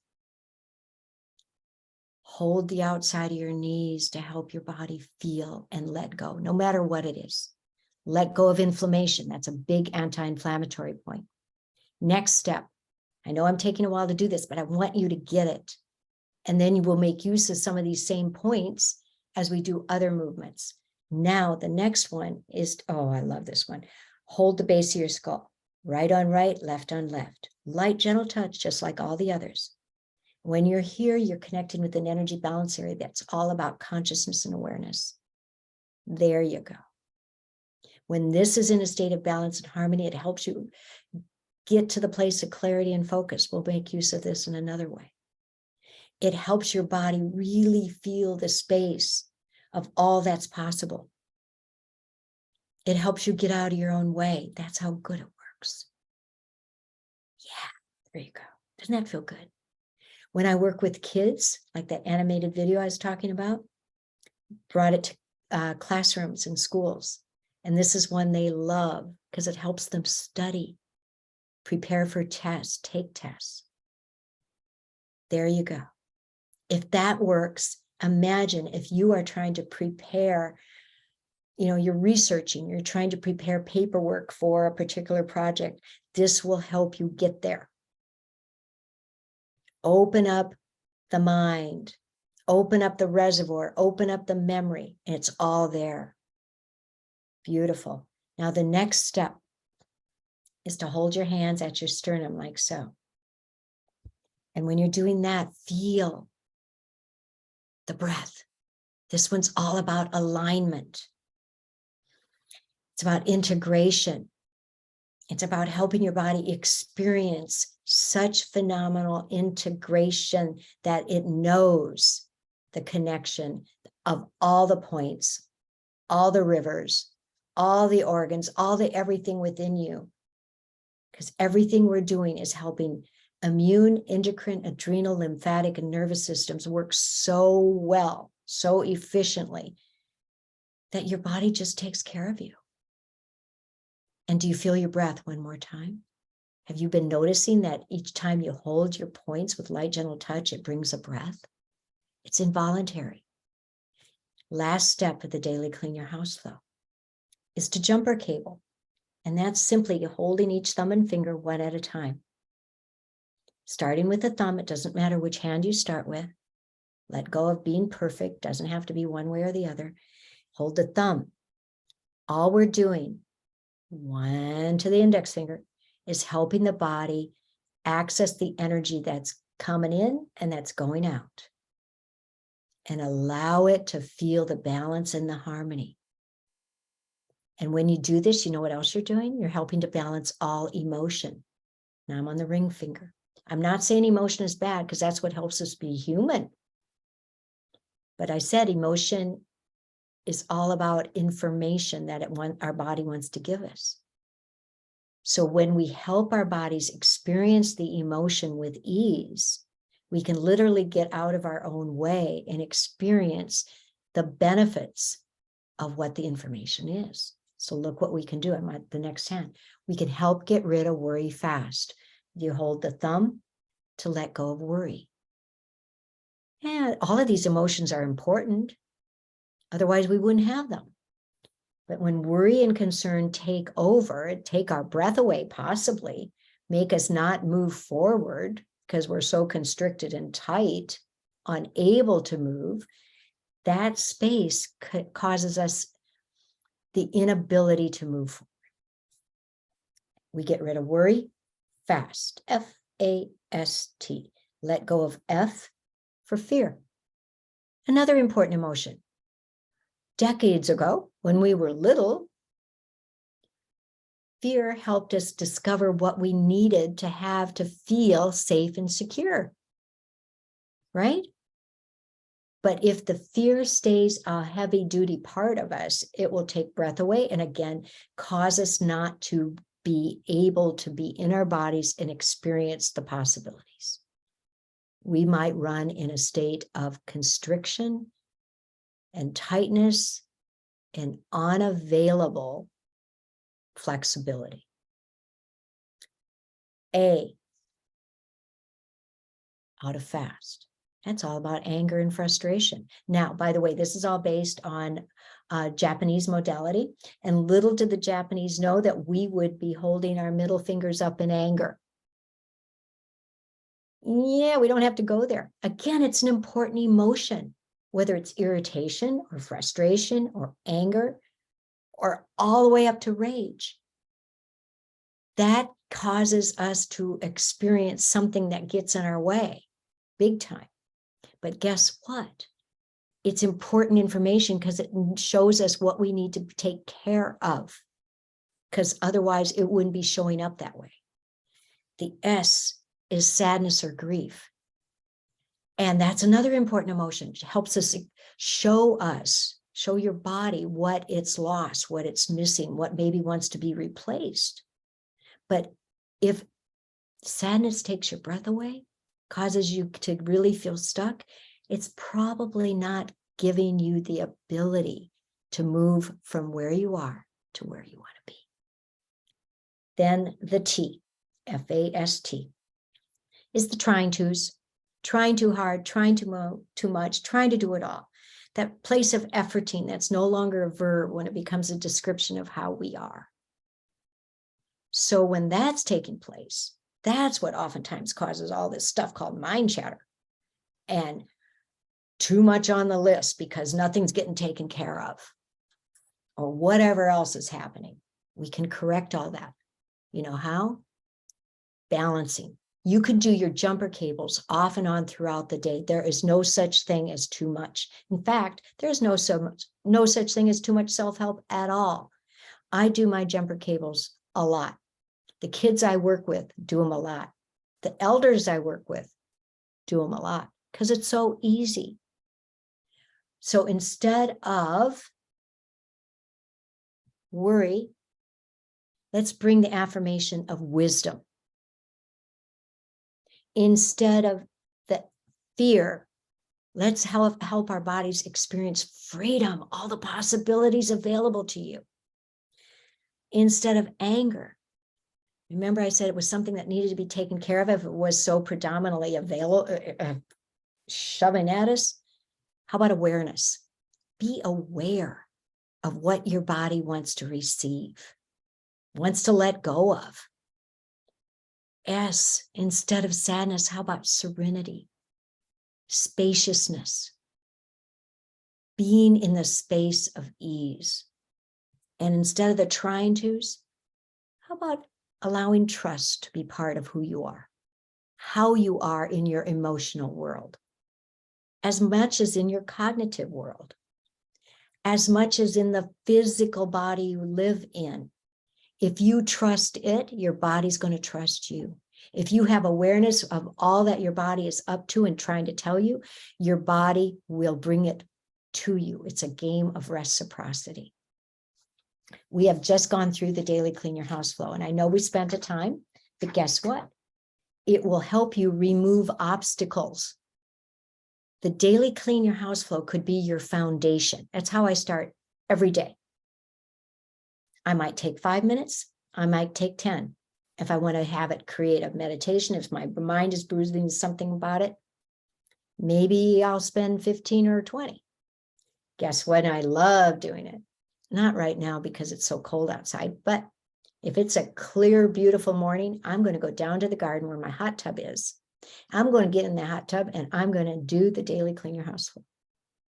Hold the outside of your knees to help your body feel and let go, no matter what it is. Let go of inflammation. That's a big anti-inflammatory point. Next step. I know I'm taking a while to do this, but I want you to get it. And then you will make use of some of these same points as we do other movements. Now, the next one is, oh, I love this one. Hold the base of your skull. Right on right, left on left. Light, gentle touch, just like all the others. When you're here, you're connecting with an energy balance area that's all about consciousness and awareness. There you go. When this is in a state of balance and harmony, it helps you get to the place of clarity and focus. We'll make use of this in another way. It helps your body really feel the space of all that's possible. It helps you get out of your own way. That's how good it works. Yeah, there you go. Doesn't that feel good? When I work with kids, like that animated video I was talking about, brought it to classrooms and schools. And this is one they love because it helps them study, prepare for tests, take tests. There you go. If that works, imagine if you are trying to prepare you're researching, you're trying to prepare paperwork for a particular project. This will help you get there. Open up the mind, open up the reservoir, open up the memory, and it's all there. Beautiful. Now the next step is to hold your hands at your sternum like so. And when you're doing that, feel the breath. This one's all about alignment. It's about integration. It's about helping your body experience such phenomenal integration that it knows the connection of all the points, all the rivers, all the organs, all the everything within you. Because everything we're doing is helping immune, endocrine, adrenal, lymphatic, and nervous systems work so well, so efficiently, that your body just takes care of you. And do you feel your breath one more time? Have you been noticing that each time you hold your points with light, gentle touch, it brings a breath? It's involuntary. Last step of the daily clean your house, though, is to jumper cable. And that's simply holding each thumb and finger one at a time. Starting with the thumb, it doesn't matter which hand you start with. Let go of being perfect, doesn't have to be one way or the other. Hold the thumb. All we're doing, one to the index finger, is helping the body access the energy that's coming in and that's going out. And allow it to feel the balance and the harmony. And when you do this, you know what else you're doing? You're helping to balance all emotion. Now I'm on the ring finger. I'm not saying emotion is bad, because that's what helps us be human. But I said emotion is all about information that our body wants to give us. So when we help our bodies experience the emotion with ease, we can literally get out of our own way and experience the benefits of what the information is. So look what we can do. I'm at the next hand. We can help get rid of worry fast. You hold the thumb to let go of worry. And all of these emotions are important. Otherwise, we wouldn't have them. But when worry and concern take over, take our breath away, possibly, make us not move forward because we're so constricted and tight, unable to move, that space causes us the inability to move forward. We get rid of worry fast, F-A-S-T. Let go of F for fear. Another important emotion. Decades ago, when we were little, fear helped us discover what we needed to have to feel safe and secure, right? But if the fear stays a heavy-duty part of us, it will take breath away and again, cause us not to be able to be in our bodies and experience the possibilities. We might run in a state of constriction and tightness and unavailable flexibility. A, out of fast. That's all about anger and frustration. Now, by the way, this is all based on Japanese modality, and little did the Japanese know that we would be holding our middle fingers up in anger. Yeah, we don't have to go there. Again, it's an important emotion, whether it's irritation or frustration or anger, or all the way up to rage. That causes us to experience something that gets in our way, big time. But guess what? It's important information because it shows us what we need to take care of, because otherwise it wouldn't be showing up that way. The S is sadness or grief. And that's another important emotion. It helps us show your body what it's lost, what it's missing, what maybe wants to be replaced. But if sadness takes your breath away, causes you to really feel stuck, it's probably not giving you the ability to move from where you are to where you want to be. Then the T, F-A-S-T, is the trying tos, trying too hard, trying too much, trying to do it all. that place of efforting that's no longer a verb when it becomes a description of how we are. So when that's taking place, that's what oftentimes causes all this stuff called mind chatter and too much on the list because nothing's getting taken care of or whatever else is happening. We can correct all that. You know how? Balancing. You could do your jumper cables off and on throughout the day. There is no such thing as too much. In fact, there's no such thing as too much self-help at all. I do my jumper cables a lot. The kids I work with do them a lot. The elders I work with do them a lot because it's so easy. So instead of worry, let's bring the affirmation of wisdom. Instead of the fear, let's help our bodies experience freedom, all the possibilities available to you. Instead of anger, remember I said it was something that needed to be taken care of if it was so predominantly available, shoving at us. How about awareness? Be aware of what your body wants to receive, wants to let go of. S, instead of sadness, how about serenity, spaciousness, being in the space of ease? And instead of the trying tos, how about allowing trust to be part of who you are, how you are in your emotional world, as much as in your cognitive world, as much as in the physical body you live in. If you trust it, your body's going to trust you. If you have awareness of all that your body is up to and trying to tell you, your body will bring it to you. It's a game of reciprocity. We have just gone through the daily clean your house flow, and I know we spent a time, but guess what? It will help you remove obstacles. The daily clean your house flow could be your foundation. That's how I start every day. I might take 5 minutes. I might take 10. If I want to have it create a meditation, if my mind is brooding something about it, maybe I'll spend 15 or 20. Guess what? I love doing it. Not right now because it's so cold outside, but if it's a clear, beautiful morning, I'm going to go down to the garden where my hot tub is. I'm going to get in the hot tub and I'm going to do the daily clean your house flow.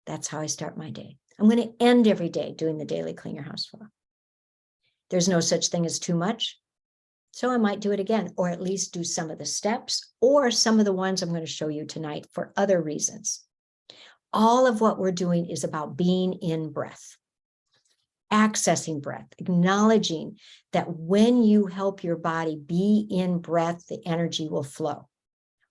That's how I start my day. I'm going to end every day doing the daily clean your house flow. There's no such thing as too much. So I might do it again, or at least do some of the steps or some of the ones I'm going to show you tonight for other reasons. All of what we're doing is about being in breath, accessing breath, acknowledging that when you help your body be in breath, the energy will flow.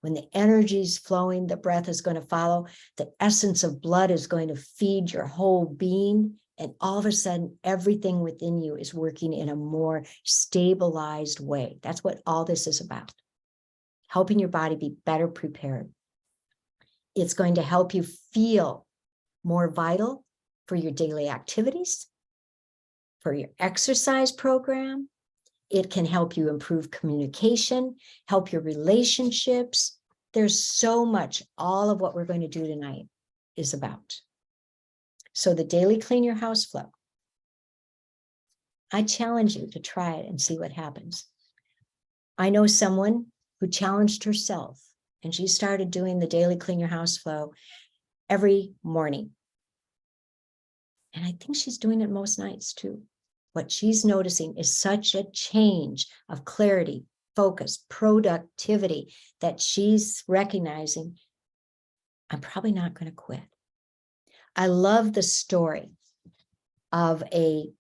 When the energy is flowing, the breath is going to follow. The essence of blood is going to feed your whole being. And all of a sudden, everything within you is working in a more stabilized way. That's what all this is about. Helping your body be better prepared. It's going to help you feel more vital for your daily activities, for your exercise program. It can help you improve communication, help your relationships. There's so much. All of what we're going to do tonight is about. So the daily clean your house flow. I challenge you to try it and see what happens. I know someone who challenged herself and she started doing the daily clean your house flow every morning. And I think she's doing it most nights too. What she's noticing is such a change of clarity, focus, productivity that she's recognizing, I'm probably not going to quit. I love the story of a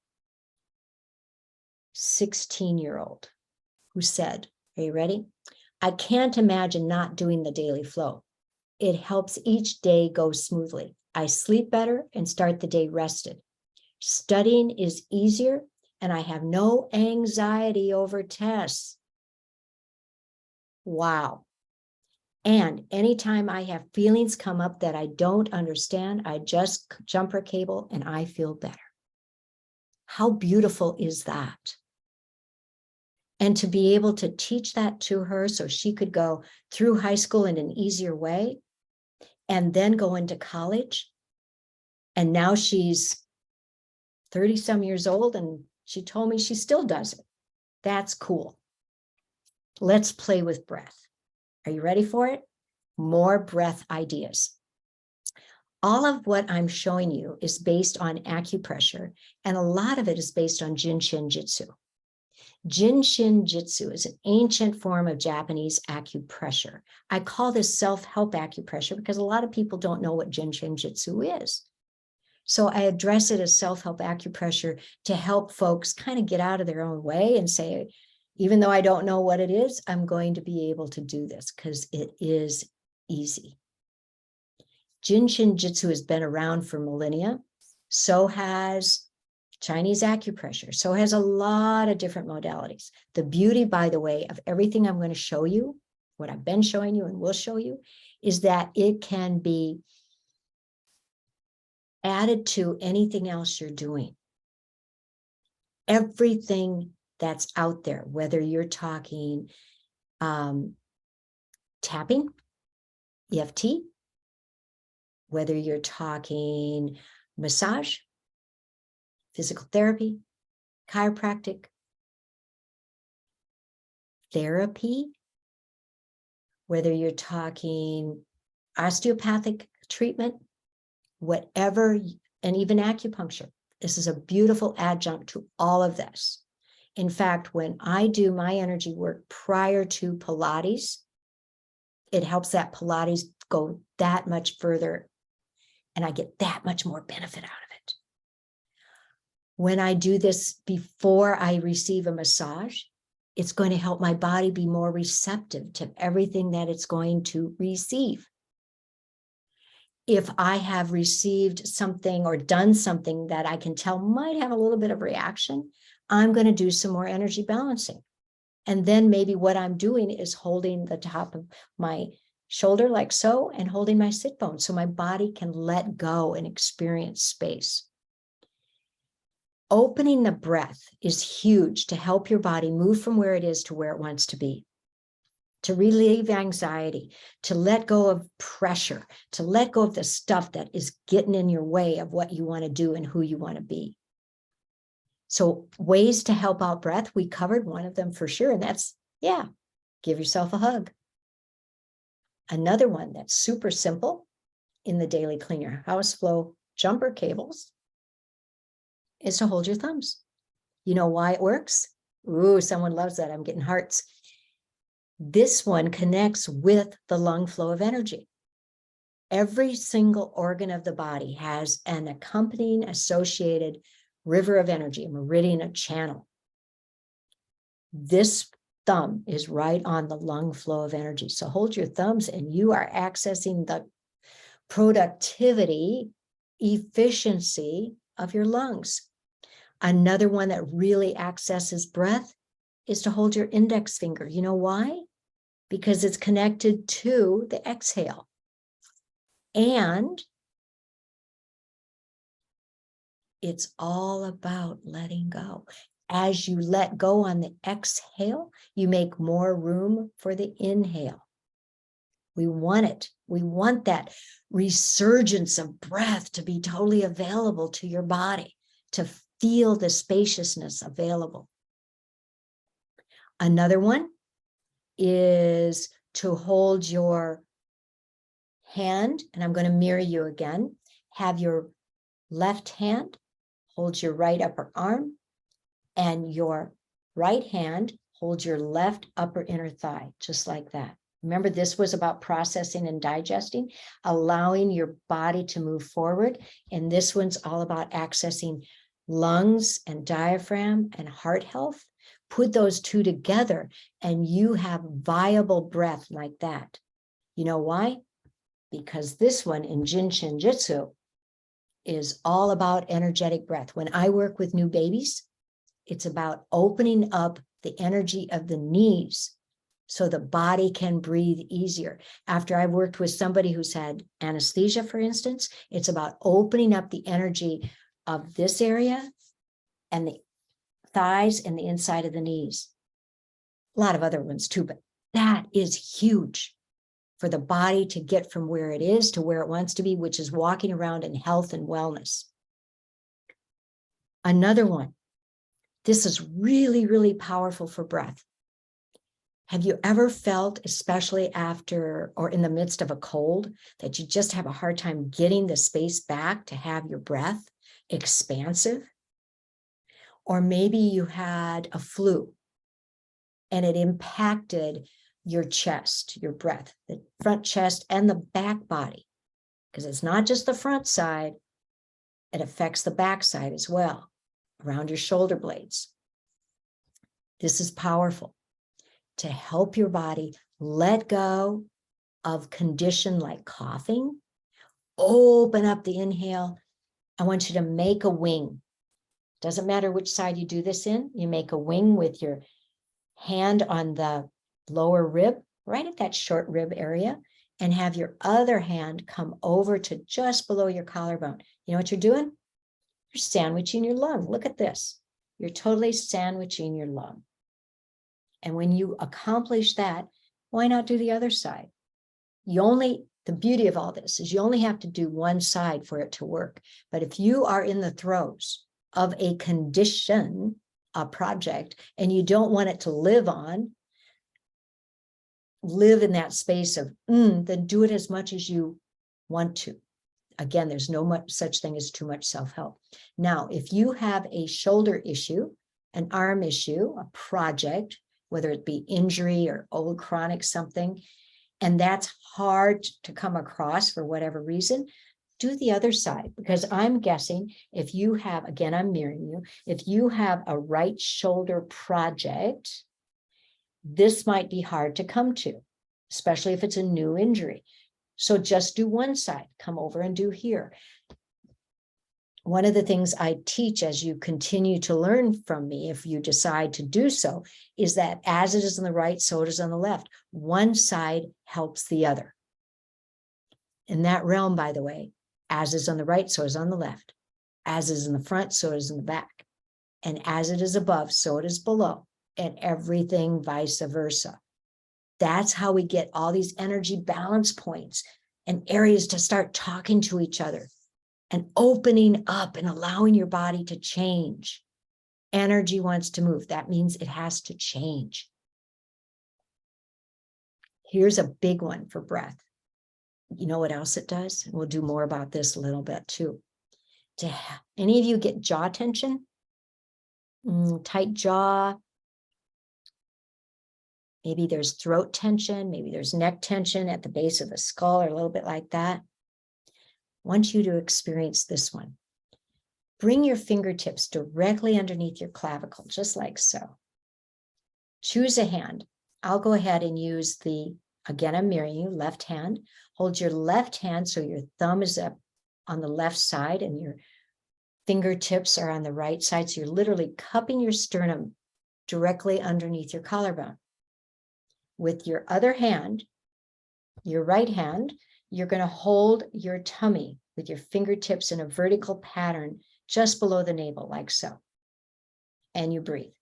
16-year-old who said, are you ready? I can't imagine not doing the daily flow. It helps each day go smoothly. I sleep better and start the day rested. Studying is easier and I have no anxiety over tests. Wow. And anytime I have feelings come up that I don't understand, I just jump her cable and I feel better. How beautiful is that? And to be able to teach that to her so she could go through high school in an easier way and then go into college And now she's 30 some years old, and she told me she still does it. That's cool. Let's play with breath. Are you ready for it? More breath ideas. All of what I'm showing you is based on acupressure, and a lot of it is based on Jinshin Jitsu. Jinshin Jitsu is an ancient form of Japanese acupressure. I call this self-help acupressure because a lot of people don't know what Jinshin Jitsu is. So I address it as self-help acupressure to help folks kind of get out of their own way and say, even though I don't know what it is, I'm going to be able to do this because it is easy. Jinshin Jitsu has been around for millennia. So has Chinese acupressure. So has a lot of different modalities. The beauty, by the way, of everything I'm going to show you, what I've been showing you and will show you, is that it can be added to anything else you're doing. Everything that's out there, whether you're talking tapping, EFT, whether you're talking massage, physical therapy, chiropractic, therapy, whether you're talking osteopathic treatment, whatever, and even acupuncture. This is a beautiful adjunct to all of this. In fact, when I do my energy work prior to Pilates, it helps that Pilates go that much further, and I get that much more benefit out of it. When I do this before I receive a massage, it's going to help my body be more receptive to everything that it's going to receive. If I have received something or done something that I can tell might have a little bit of reaction, I'm going to do some more energy balancing. And then maybe what I'm doing is holding the top of my shoulder like so and holding my sit bone so my body can let go and experience space. Opening the breath is huge to help your body move from where it is to where it wants to be, to relieve anxiety, to let go of pressure, to let go of the stuff that is getting in your way of what you want to do and who you want to be. So ways to help out breath, we covered one of them for sure, and that's, give yourself a hug. Another one that's super simple in the daily Clean Your House Flow jumper cables is to hold your thumbs. You know why it works? Ooh, someone loves that. I'm getting hearts. This one connects with the lung flow of energy. Every single organ of the body has an accompanying associated river of energy, a meridian, a channel. This thumb is right on the lung flow of energy. So hold your thumbs and you are accessing the productivity, efficiency of your lungs. Another one that really accesses breath is to hold your index finger. You know why? Because it's connected to the exhale. And it's all about letting go. As you let go on the exhale, you make more room for the inhale. We want it. We want that resurgence of breath to be totally available to your body, to feel the spaciousness available. Another one is to hold your hand, and I'm going to mirror you again. Have your left hand hold your right upper arm, and your right hand hold your left upper inner thigh, just like that. Remember, this was about processing and digesting, allowing your body to move forward. And this one's all about accessing lungs and diaphragm and heart health. Put those two together and you have viable breath like that. You know why? Because this one in Jinshin Jitsu is all about energetic breath. When I work with new babies, it's about opening up the energy of the knees so the body can breathe easier. After I've worked with somebody who's had anesthesia, for instance, it's about opening up the energy of this area and the thighs and the inside of the knees. A lot of other ones too, but that is huge for the body to get from where it is to where it wants to be, which is walking around in health and wellness. Another one, this is really, really powerful for breath. Have you ever felt, especially after or in the midst of a cold, that you just have a hard time getting the space back to have your breath expansive? Or maybe you had a flu and it impacted your chest, your breath, the front chest and the back body, because it's not just the front side, it affects the back side as well, around your shoulder blades. This is powerful to help your body let go of condition like coughing. Open up the inhale. I want you to make a wing. Doesn't matter which side you do this in. You make a wing with your hand on the lower rib, right at that short rib area, and have your other hand come over to just below your collarbone. You know what you're doing? You're sandwiching your lung. Look at this. You're totally sandwiching your lung. And when you accomplish that, why not do the other side? The beauty of all this is you only have to do one side for it to work. But if you are in the throes of a condition, a project, and you don't want it to live in that space of, then do it as much as you want to. Again, there's no such thing as too much self-help. Now, if you have a shoulder issue, an arm issue, a project, whether it be injury or old chronic something, and that's hard to come across for whatever reason, do the other side. Because I'm guessing if you have, again, I'm mirroring you, if you have a right shoulder project, this might be hard to come to, especially if it's a new injury. So just do one side, come over and do here. One of the things I teach as you continue to learn from me, if you decide to do so, is that as it is on the right, so it is on the left. One side helps the other. In that realm, by the way, as is on the right, so is on the left. As is in the front, so it is in the back. And as it is above, so it is below. And everything vice versa. That's how we get all these energy balance points and areas to start talking to each other and opening up and allowing your body to change. Energy wants to move. That means it has to change. Here's a big one for breath. You know what else it does? And we'll do more about this a little bit too. Any of you get jaw tension? Tight jaw? Maybe there's throat tension, maybe there's neck tension at the base of the skull or a little bit like that. I want you to experience this one. Bring your fingertips directly underneath your clavicle, just like so. Choose a hand. I'll go ahead and use again, I'm mirroring you, left hand. Hold your left hand so your thumb is up on the left side and your fingertips are on the right side. So you're literally cupping your sternum directly underneath your collarbone. With your other hand, your right hand, you're going to hold your tummy with your fingertips in a vertical pattern just below the navel, like so. And you breathe.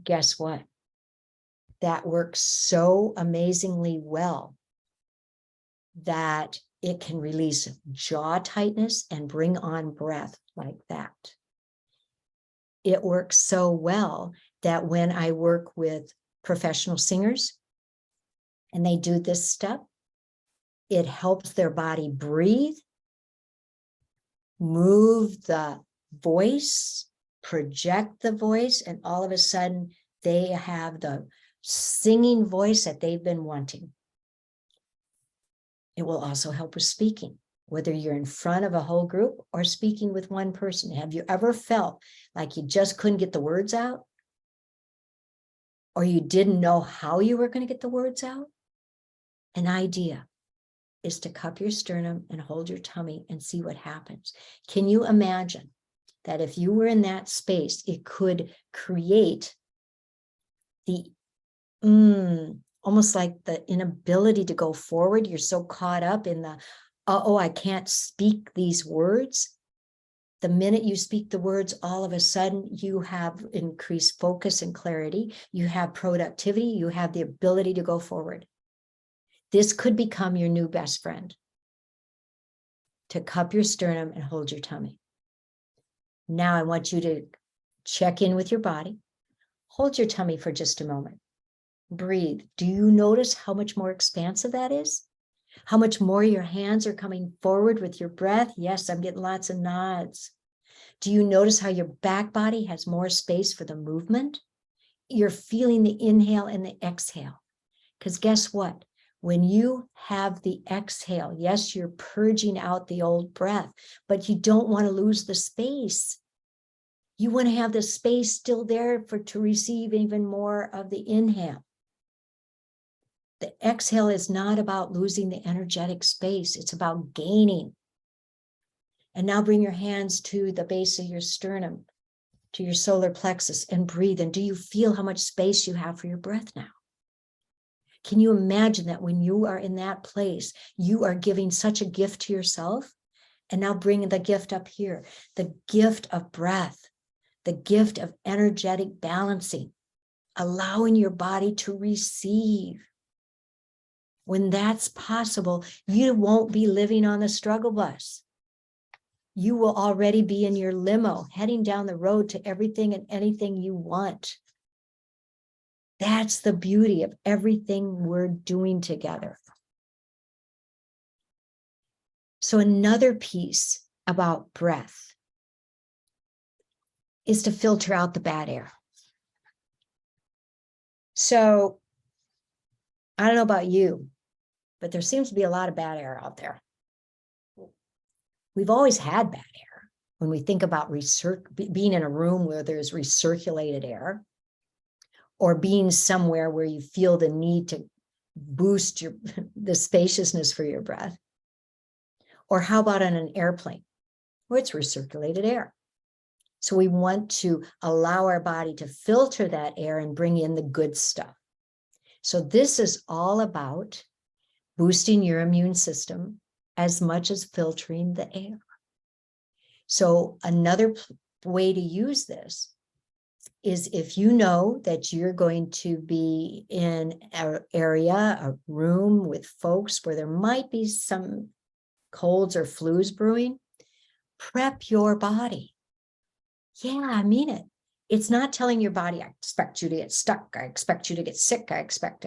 Guess what? That works so amazingly well that it can release jaw tightness and bring on breath like that. It works so well that when I work with professional singers and they do this step, it helps their body breathe, move the voice, project the voice, and all of a sudden they have the singing voice that they've been wanting. It will also help with speaking, whether you're in front of a whole group or speaking with one person. Have you ever felt like you just couldn't get the words out? Or you didn't know how you were going to get the words out? An idea is to cup your sternum and hold your tummy and see what happens. Can you imagine that if you were in that space, it could create the almost like the inability to go forward? You're so caught up in the, I can't speak these words. The minute you speak the words, all of a sudden you have increased focus and clarity. You have productivity. You have the ability to go forward. This could become your new best friend. To cup your sternum and hold your tummy. Now I want you to check in with your body. Hold your tummy for just a moment. Breathe. Do you notice how much more expansive that is? How much more your hands are coming forward with your breath? Yes, I'm getting lots of nods. Do you notice how your back body has more space for the movement? You're feeling the inhale and the exhale. Because guess what? When you have the exhale, yes, you're purging out the old breath, but you don't want to lose the space. You want to have the space still there to receive even more of the inhale. The exhale is not about losing the energetic space. It's about gaining. And now bring your hands to the base of your sternum, to your solar plexus, and breathe. And do you feel how much space you have for your breath now? Can you imagine that when you are in that place, you are giving such a gift to yourself? And now bring the gift up here, the gift of breath, the gift of energetic balancing, allowing your body to receive. When that's possible, you won't be living on the struggle bus. You will already be in your limo, heading down the road to everything and anything you want. That's the beauty of everything we're doing together. So another piece about breath is to filter out the bad air. So I don't know about you, but there seems to be a lot of bad air out there. We've always had bad air. When we think about being in a room where there's recirculated air, or being somewhere where you feel the need to boost the spaciousness for your breath. Or how about on an airplane where it's recirculated air? So we want to allow our body to filter that air and bring in the good stuff. So this is all about boosting your immune system as much as filtering the air. So another way to use this is if you know that you're going to be in an area, a room with folks where there might be some colds or flus brewing, prep your body. Yeah, I mean it. It's not telling your body, I expect you to get stuck. I expect you to get sick. I expect.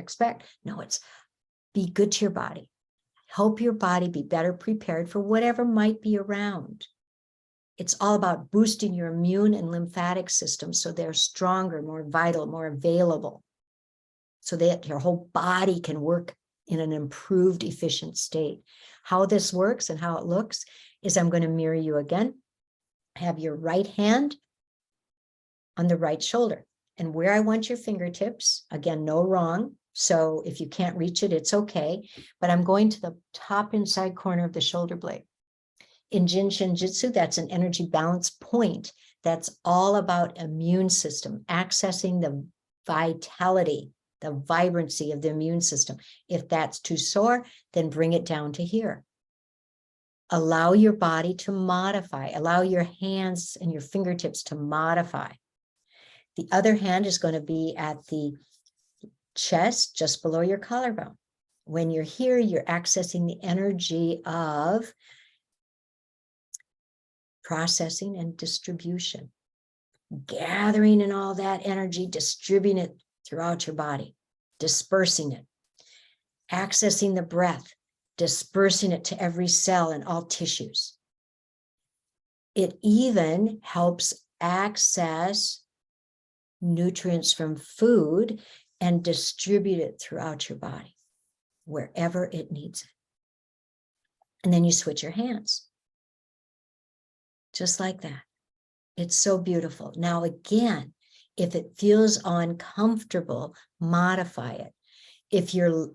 No, it's be good to your body. Help your body be better prepared for whatever might be around. It's all about boosting your immune and lymphatic system so they're stronger, more vital, more available, so that your whole body can work in an improved, efficient state. How this works and how it looks is I'm going to mirror you again. Have your right hand on the right shoulder. And where I want your fingertips, again, no wrong. So if you can't reach it, it's okay. But I'm going to the top inside corner of the shoulder blade. In Jin Shin Jitsu, that's an energy balance point. That's all about immune system, accessing the vitality, the vibrancy of the immune system. If that's too sore, then bring it down to here. Allow your body to modify. Allow your hands and your fingertips to modify. The other hand is going to be at the chest, just below your collarbone. When you're here, you're accessing the energy of processing and distribution, gathering in all that energy, distributing it throughout your body, dispersing it, accessing the breath, dispersing it to every cell and all tissues. It even helps access nutrients from food and distribute it throughout your body, wherever it needs it. And then you switch your hands. Just like that. It's so beautiful. Now, again, if it feels uncomfortable, modify it. If your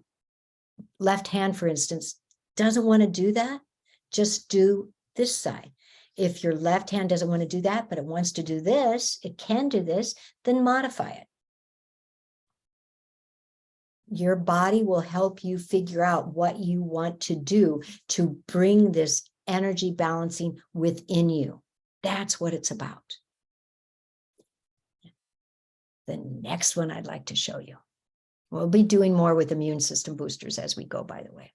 left hand, for instance, doesn't want to do that, just do this side. If your left hand doesn't want to do that, but it wants to do this, it can do this, then modify it. Your body will help you figure out what you want to do to bring this energy balancing within you. That's what it's about. The next one I'd like to show you. We'll be doing more with immune system boosters as we go, by the way.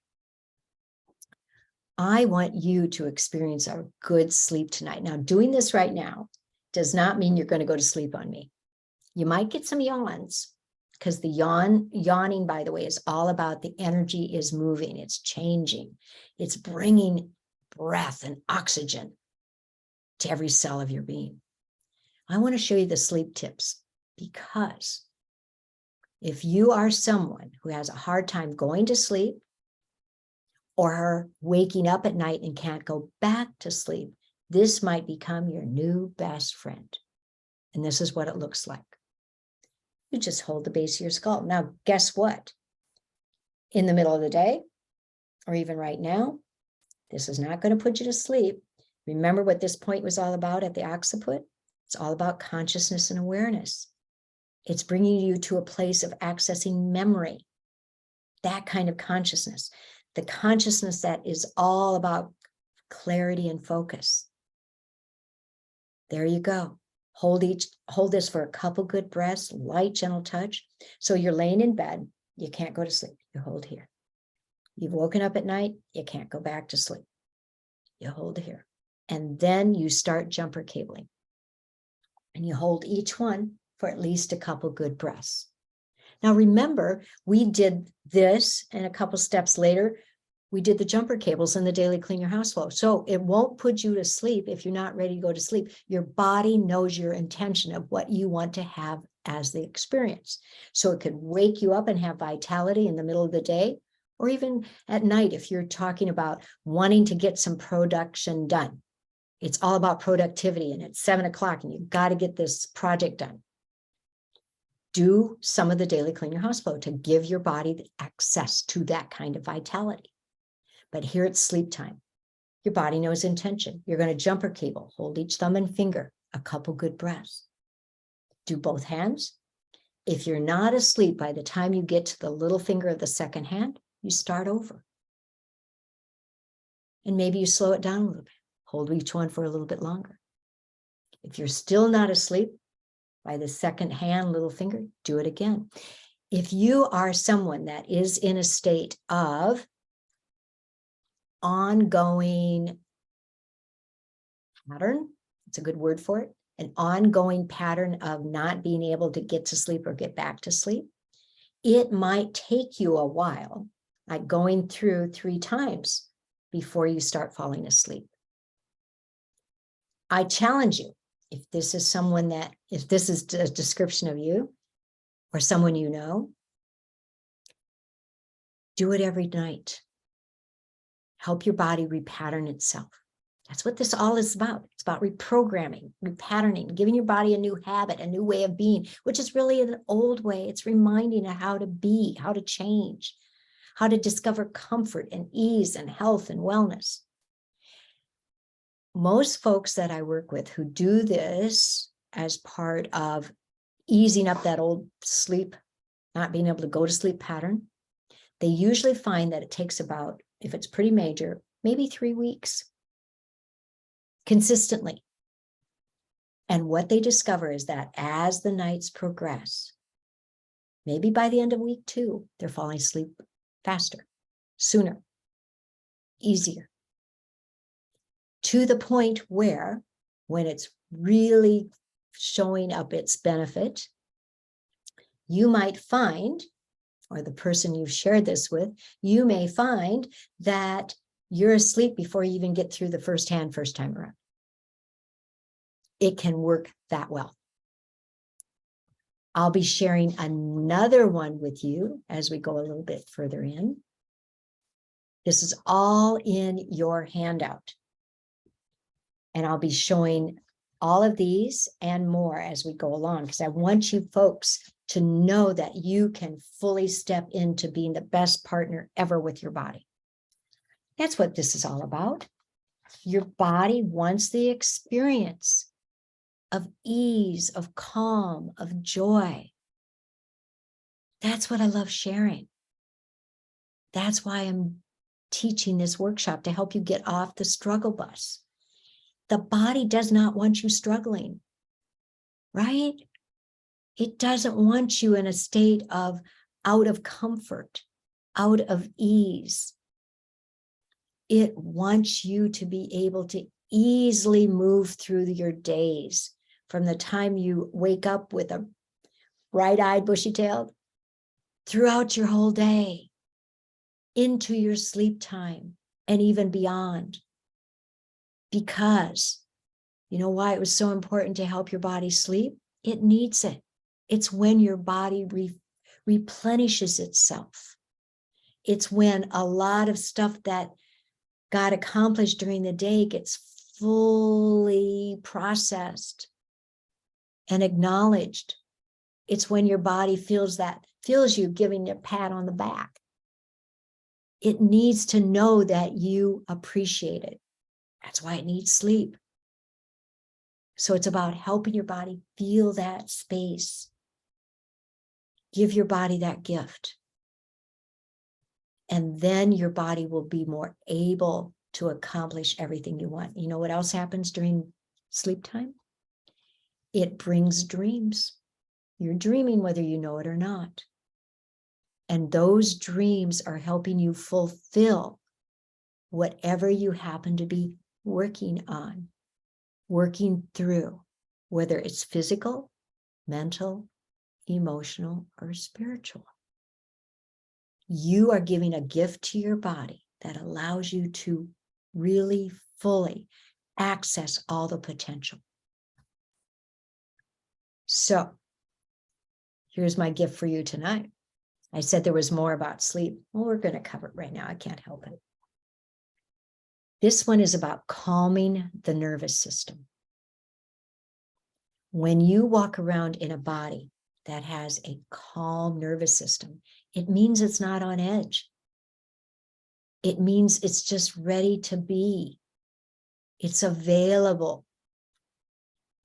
I want you to experience a good sleep tonight. Now, doing this right now does not mean you're going to go to sleep on me. You might get some yawns, because the yawning, by the way, is all about the energy is moving, it's changing, it's bringing breath and oxygen to every cell of your being. I want to show you the sleep tips, because if you are someone who has a hard time going to sleep or waking up at night and can't go back to sleep, this might become your new best friend. And this is what it looks like. You just hold the base of your skull. Now, guess what? In the middle of the day, or even right now, this is not going to put you to sleep. Remember what this point was all about at the occiput? It's all about consciousness and awareness. It's bringing you to a place of accessing memory, that kind of consciousness, the consciousness that is all about clarity and focus. There you go. Hold this for a couple good breaths, light, gentle touch. So you're laying in bed, you can't go to sleep. You hold here. You've woken up at night, you can't go back to sleep. You hold here. And then you start jumper cabling. And you hold each one for at least a couple good breaths. Now remember, we did this, and a couple steps later, we did the jumper cables in the daily Clean Your House flow. So it won't put you to sleep if you're not ready to go to sleep. Your body knows your intention of what you want to have as the experience. So it could wake you up and have vitality in the middle of the day, or even at night if you're talking about wanting to get some production done. It's all about productivity, and it's 7 o'clock and you've got to get this project done. Do some of the daily Clean Your House flow to give your body access to that kind of vitality. But here it's sleep time. Your body knows intention. You're going to jumper cable, hold each thumb and finger, a couple good breaths. Do both hands. If you're not asleep by the time you get to the little finger of the second hand, you start over. And maybe you slow it down a little bit. Hold each one for a little bit longer. If you're still not asleep by the second hand, little finger, do it again. If you are someone that is in a state of ongoing pattern, it's a good word for it, an ongoing pattern of not being able to get to sleep or get back to sleep, it might take you a while, like going through 3 times before you start falling asleep. I challenge you, if this is a description of you or someone you know, do it every night. Help your body repattern itself. That's what this all is about. It's about reprogramming, repatterning, giving your body a new habit, a new way of being, which is really an old way. It's reminding of how to be, how to change, how to discover comfort and ease and health and wellness. Most folks that I work with who do this as part of easing up that old sleep, not being able to go to sleep pattern, they usually find that it takes about, if it's pretty major, maybe 3 weeks consistently. And what they discover is that as the nights progress, maybe by the end of week 2, they're falling asleep faster, sooner, easier. To the point where, when it's really showing up its benefit, you might find, or the person you've shared this with, you may find that you're asleep before you even get through the first time around. It can work that well. I'll be sharing another one with you as we go a little bit further in. This is all in your handout. And I'll be showing all of these and more as we go along, because I want you folks to know that you can fully step into being the best partner ever with your body. That's what this is all about. Your body wants the experience of ease, of calm, of joy. That's what I love sharing. That's why I'm teaching this workshop, to help you get off the struggle bus. The body does not want you struggling, right? It doesn't want you in a state of out of comfort, out of ease. It wants you to be able to easily move through your days from the time you wake up with a bright-eyed, bushy-tailed, throughout your whole day, into your sleep time, and even beyond. Because you know why it was so important to help your body sleep? It needs it. It's when your body replenishes itself. It's when a lot of stuff that got accomplished during the day gets fully processed and acknowledged. It's when your body feels you giving you a pat on the back. It needs to know that you appreciate it. That's why it needs sleep. So it's about helping your body feel that space. Give your body that gift. And then your body will be more able to accomplish everything you want. You know what else happens during sleep time? It brings dreams. You're dreaming whether you know it or not. And those dreams are helping you fulfill whatever you happen to be working on, working through, whether it's physical, mental, emotional, or spiritual. You are giving a gift to your body that allows you to really fully access all the potential. So here's my gift for you tonight. I said there was more about sleep. Well, we're going to cover it right now. I can't help it. This one is about calming the nervous system. When you walk around in a body that has a calm nervous system, it means it's not on edge. It means it's just ready to be. It's available.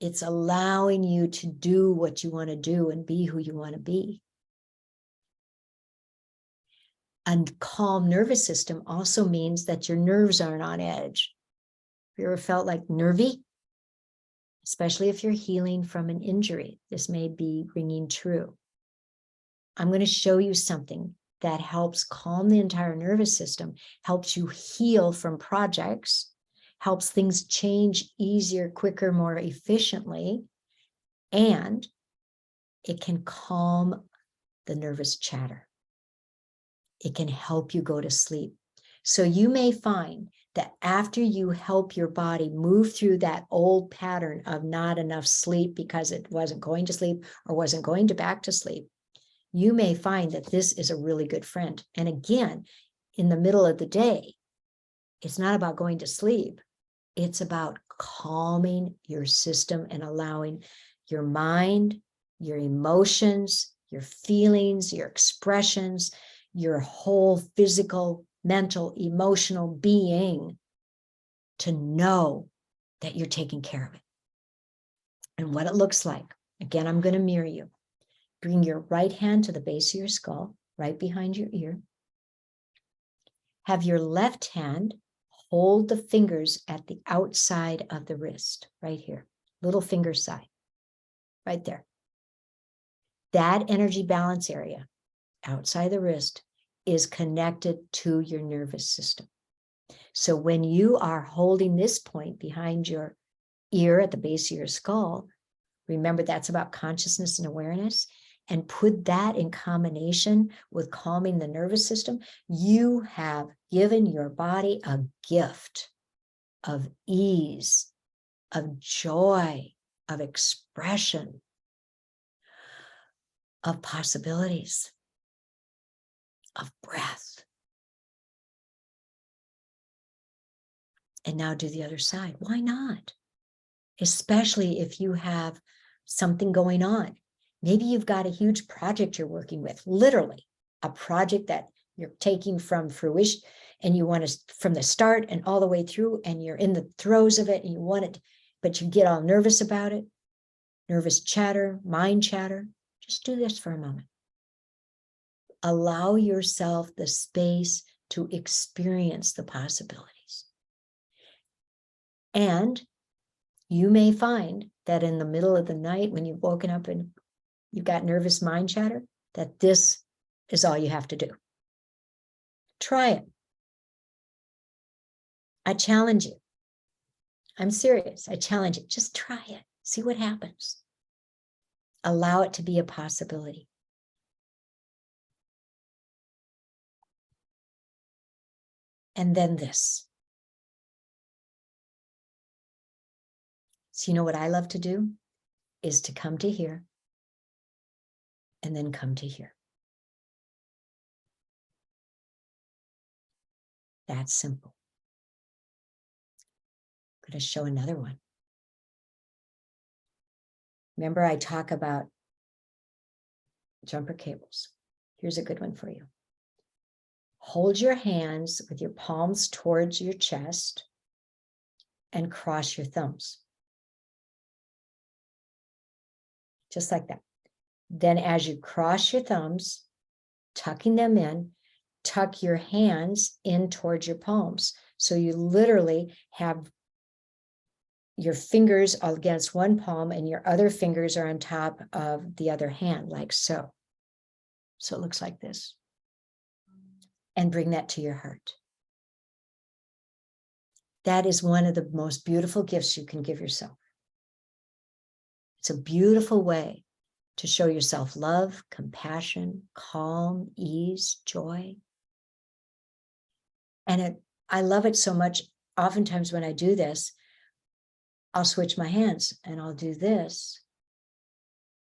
It's allowing you to do what you want to do and be who you want to be. A calm nervous system also means that your nerves aren't on edge. Have you ever felt like nervy? Especially if you're healing from an injury, this may be ringing true. I'm going to show you something that helps calm the entire nervous system, helps you heal from projects, helps things change easier, quicker, more efficiently, and it can calm the nervous chatter. It can help you go to sleep. So you may find that after you help your body move through that old pattern of not enough sleep because it wasn't going to sleep or wasn't going to back to sleep, you may find that this is a really good friend. And again, in the middle of the day, it's not about going to sleep. It's about calming your system and allowing your mind, your emotions, your feelings, your expressions, your whole physical, mental, emotional being to know that you're taking care of it. And what it looks like. Again, I'm going to mirror you. Bring your right hand to the base of your skull, right behind your ear. Have your left hand hold the fingers at the outside of the wrist, right here, little finger side, right there. That energy balance area outside the wrist is connected to your nervous system. So when you are holding this point behind your ear at the base of your skull, remember that's about consciousness and awareness, and put that in combination with calming the nervous system, you have given your body a gift of ease, of joy, of expression, of possibilities, of breath. And now do the other side. Why not? Especially if you have something going on. Maybe you've got a huge project you're working with, literally a project that you're taking from fruition and you want to from the start and all the way through, and you're in the throes of it and you want it, but you get all nervous about it, nervous chatter, mind chatter. Just do this for a moment. Allow yourself the space to experience the possibilities. And You may find that in the middle of the night when you've woken up and you've got nervous mind chatter, that this is all you have to do. Try it. I challenge you. I'm serious. I challenge you. Just try it. See what happens. Allow it to be a possibility. And then this. So you know what I love to do is to come to here and then come to here. That's simple. I'm going to show another one. Remember, I talk about jumper cables. Here's a good one for you. Hold your hands with your palms towards your chest and cross your thumbs. Just like that. Then as you cross your thumbs, tucking them in, tuck your hands in towards your palms. So you literally have your fingers against one palm and your other fingers are on top of the other hand, like so. So it looks like this. And bring that to your heart. That is one of the most beautiful gifts you can give yourself. It's a beautiful way to show yourself love, compassion, calm, ease, joy. And I love it so much. Oftentimes when I do this, I'll switch my hands and I'll do this,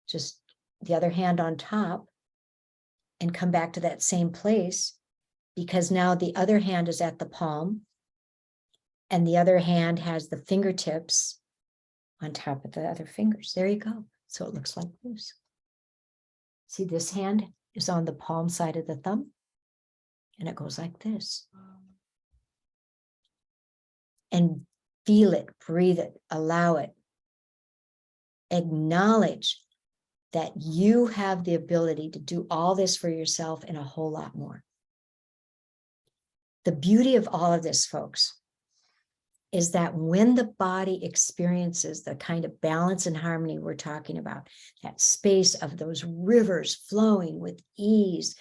just the other hand on top, and come back to that same place, because now the other hand is at the palm and the other hand has the fingertips on top of the other fingers. There you go. So it looks like this. See, this hand is on the palm side of the thumb and it goes like this. And feel it, breathe it, allow it. Acknowledge that you have the ability to do all this for yourself and a whole lot more. The beauty of all of this, folks, is that when the body experiences the kind of balance and harmony we're talking about, that space of those rivers flowing with ease,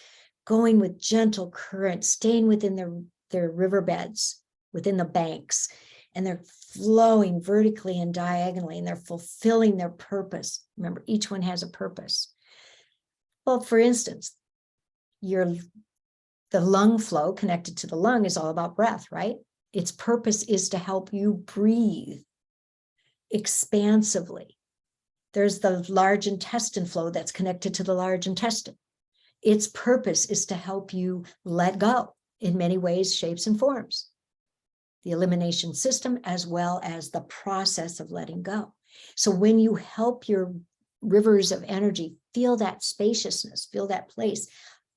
going with gentle current, staying within their riverbeds, within the banks, and they're flowing vertically and diagonally, and they're fulfilling their purpose. Remember, each one has a purpose. Well, for instance, the lung flow connected to the lung is all about breath, right? Its purpose is to help you breathe expansively. There's the large intestine flow that's connected to the large intestine. Its purpose is to help you let go in many ways, shapes, and forms. The elimination system, as well as the process of letting go. So when you help your rivers of energy feel that spaciousness, feel that place,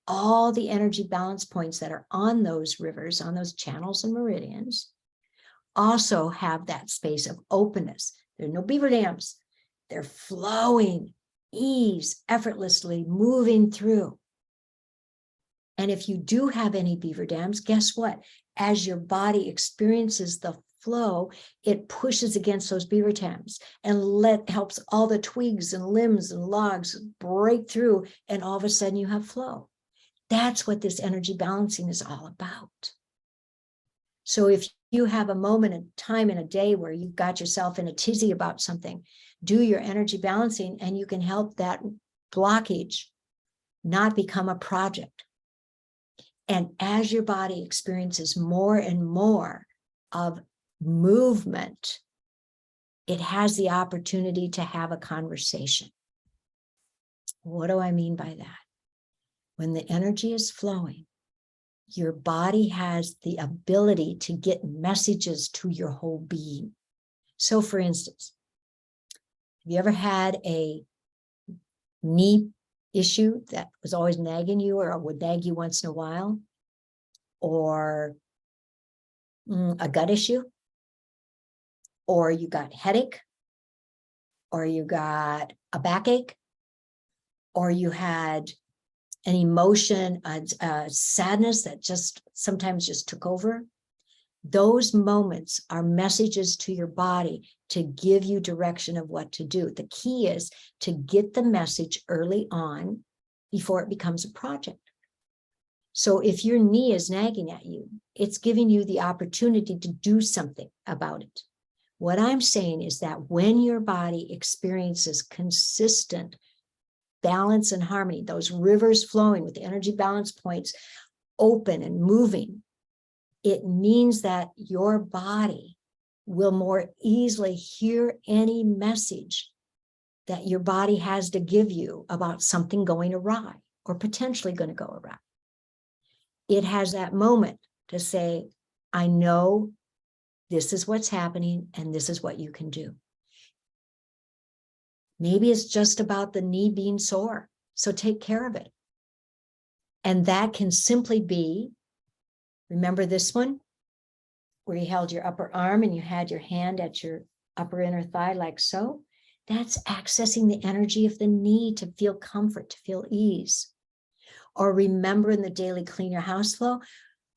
all the energy balance points that are on those rivers, on those channels and meridians, also have that space of openness. There are no beaver dams. They're flowing, ease, effortlessly moving through. And if you do have any beaver dams, guess what? As your body experiences the flow, it pushes against those beaver dams and helps all the twigs and limbs and logs break through, and all of a sudden you have flow. That's what this energy balancing is all about. So if you have a moment in time in a day where you've got yourself in a tizzy about something, do your energy balancing and you can help that blockage not become a project. And as your body experiences more and more of movement, it has the opportunity to have a conversation. What do I mean by that? When the energy is flowing, your body has the ability to get messages to your whole being. So for instance, have you ever had a knee issue that was always nagging you or would nag you once in a while? Or a gut issue? Or you got headache? Or you got a backache? Or you had an emotion, a sadness that just sometimes just took over? Those moments are messages to your body to give you direction of what to do. The key is to get the message early on before it becomes a project. So if your knee is nagging at you, it's giving you the opportunity to do something about it. What I'm saying is that when your body experiences consistent balance and harmony, those rivers flowing with the energy balance points open and moving, it means that your body will more easily hear any message that your body has to give you about something going awry or potentially going to go awry. It has that moment to say, I know this is what's happening and this is what you can do. Maybe it's just about the knee being sore, so take care of it. And that can simply be, remember this one, where you held your upper arm and you had your hand at your upper inner thigh like so? That's accessing the energy of the knee to feel comfort, to feel ease. Or remember in the daily clean your house flow,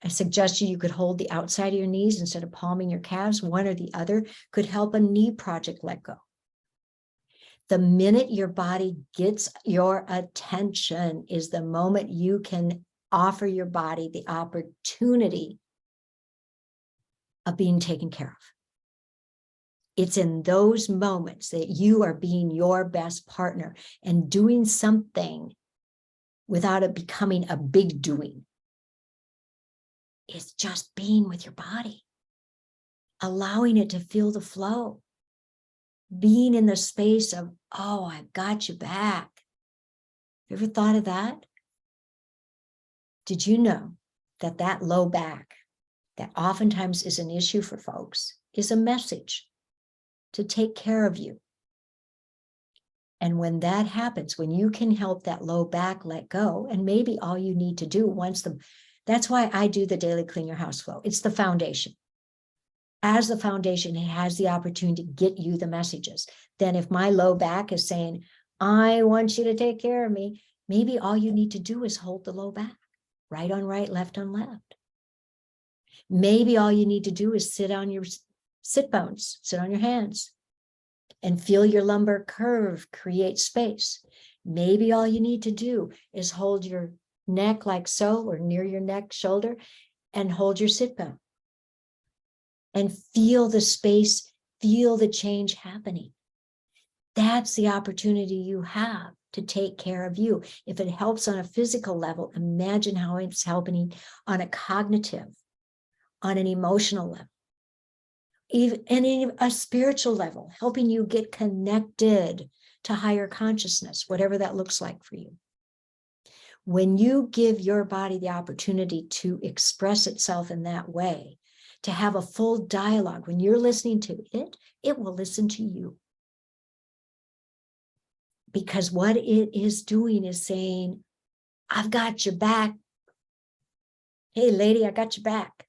I suggest you could hold the outside of your knees instead of palming your calves. One or the other could help a knee project let go. The minute your body gets your attention is the moment you can offer your body the opportunity of being taken care of. It's in those moments that you are being your best partner and doing something without it becoming a big doing. It's just being with your body, allowing it to feel the flow, being in the space of, oh, I've got you back. You ever thought of that? Did you know that that low back that oftentimes is an issue for folks is a message to take care of you? And when that happens, when you can help that low back let go, and maybe all you need to do that's why I do the daily clean your house flow. It's the foundation. As the foundation, it has the opportunity to get you the messages. Then if my low back is saying, I want you to take care of me, maybe all you need to do is hold the low back, right on right, left on left. Maybe all you need to do is sit on your sit bones, sit on your hands and feel your lumbar curve create space. Maybe all you need to do is hold your neck like so, or near your neck, shoulder, and hold your sit bone. And feel the space, feel the change happening. That's the opportunity you have to take care of you. If it helps on a physical level, imagine how it's helping on a cognitive, on an emotional level, even in a spiritual level, helping you get connected to higher consciousness, whatever that looks like for you. When you give your body the opportunity to express itself in that way, to have a full dialogue, when you're listening to it, it will listen to you. Because what it is doing is saying, I've got your back. Hey, lady, I got your back.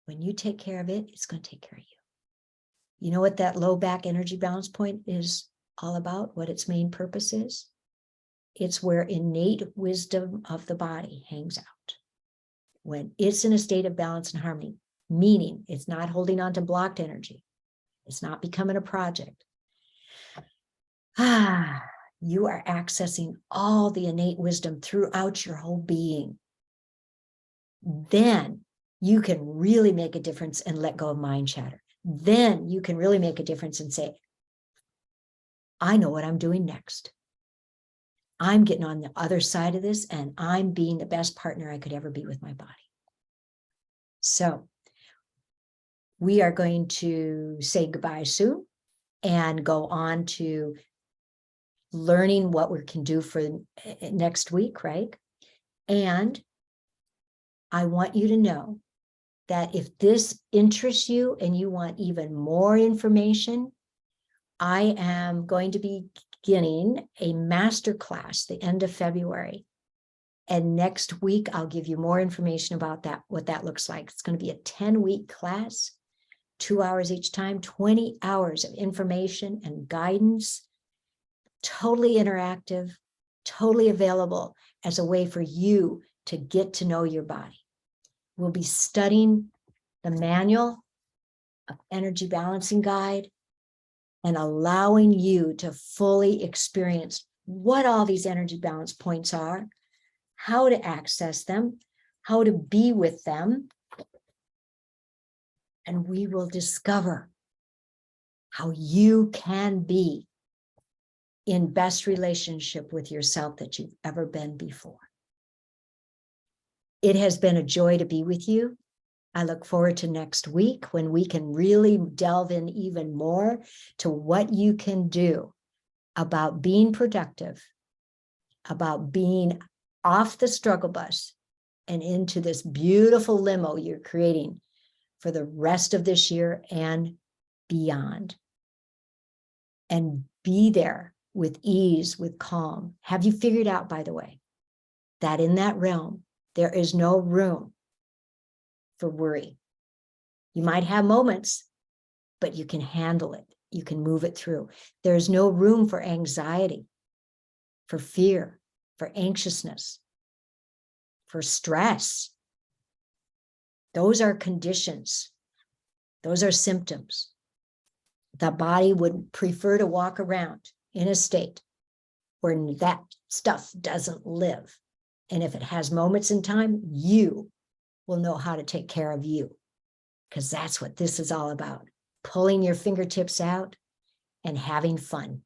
When you take care of it, it's going to take care of you. You know what that low back energy balance point is all about? What its main purpose is? It's where innate wisdom of the body hangs out. When it's in a state of balance and harmony, meaning it's not holding on to blocked energy. It's not becoming a project. You are accessing all the innate wisdom throughout your whole being. Then you can really make a difference and let go of mind chatter. Then you can really make a difference and say, I know what I'm doing next. I'm getting on the other side of this and I'm being the best partner I could ever be with my body. So we are going to say goodbye soon and go on to learning what we can do for next week, right? And I want you to know that if this interests you and you want even more information, I am going to be beginning a masterclass the end of February. And next week, I'll give you more information about that, what that looks like. It's going to be a 10-week class, 2 hours each time, 20 hours of information and guidance, totally interactive, totally available as a way for you to get to know your body. We'll be studying the manual of energy balancing guide, and allowing you to fully experience what all these energy balance points are, how to access them, how to be with them. And we will discover how you can be in best relationship with yourself that you've ever been before. It has been a joy to be with you. I look forward to next week when we can really delve in even more to what you can do about being productive, about being off the struggle bus and into this beautiful limo you're creating for the rest of this year and beyond. And be there with ease, with calm. Have you figured out, by the way, that in that realm, there is no room for worry? You might have moments, but you can handle it. You can move it through. There's no room for anxiety, for fear, for anxiousness, for stress. Those are conditions. Those are symptoms. The body would prefer to walk around in a state where that stuff doesn't live. And if it has moments in time, you will know how to take care of you, because that's what this is all about. Pulling your fingertips out and having fun.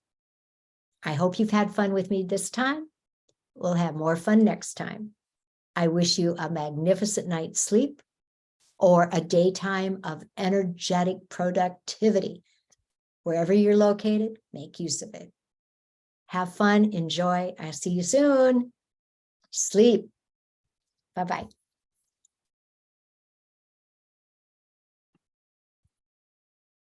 I hope you've had fun with me this time. We'll have more fun next time. I wish you a magnificent night's sleep or a daytime of energetic productivity. Wherever you're located, make use of it. Have fun, enjoy. I'll see you soon. Sleep. Bye-bye.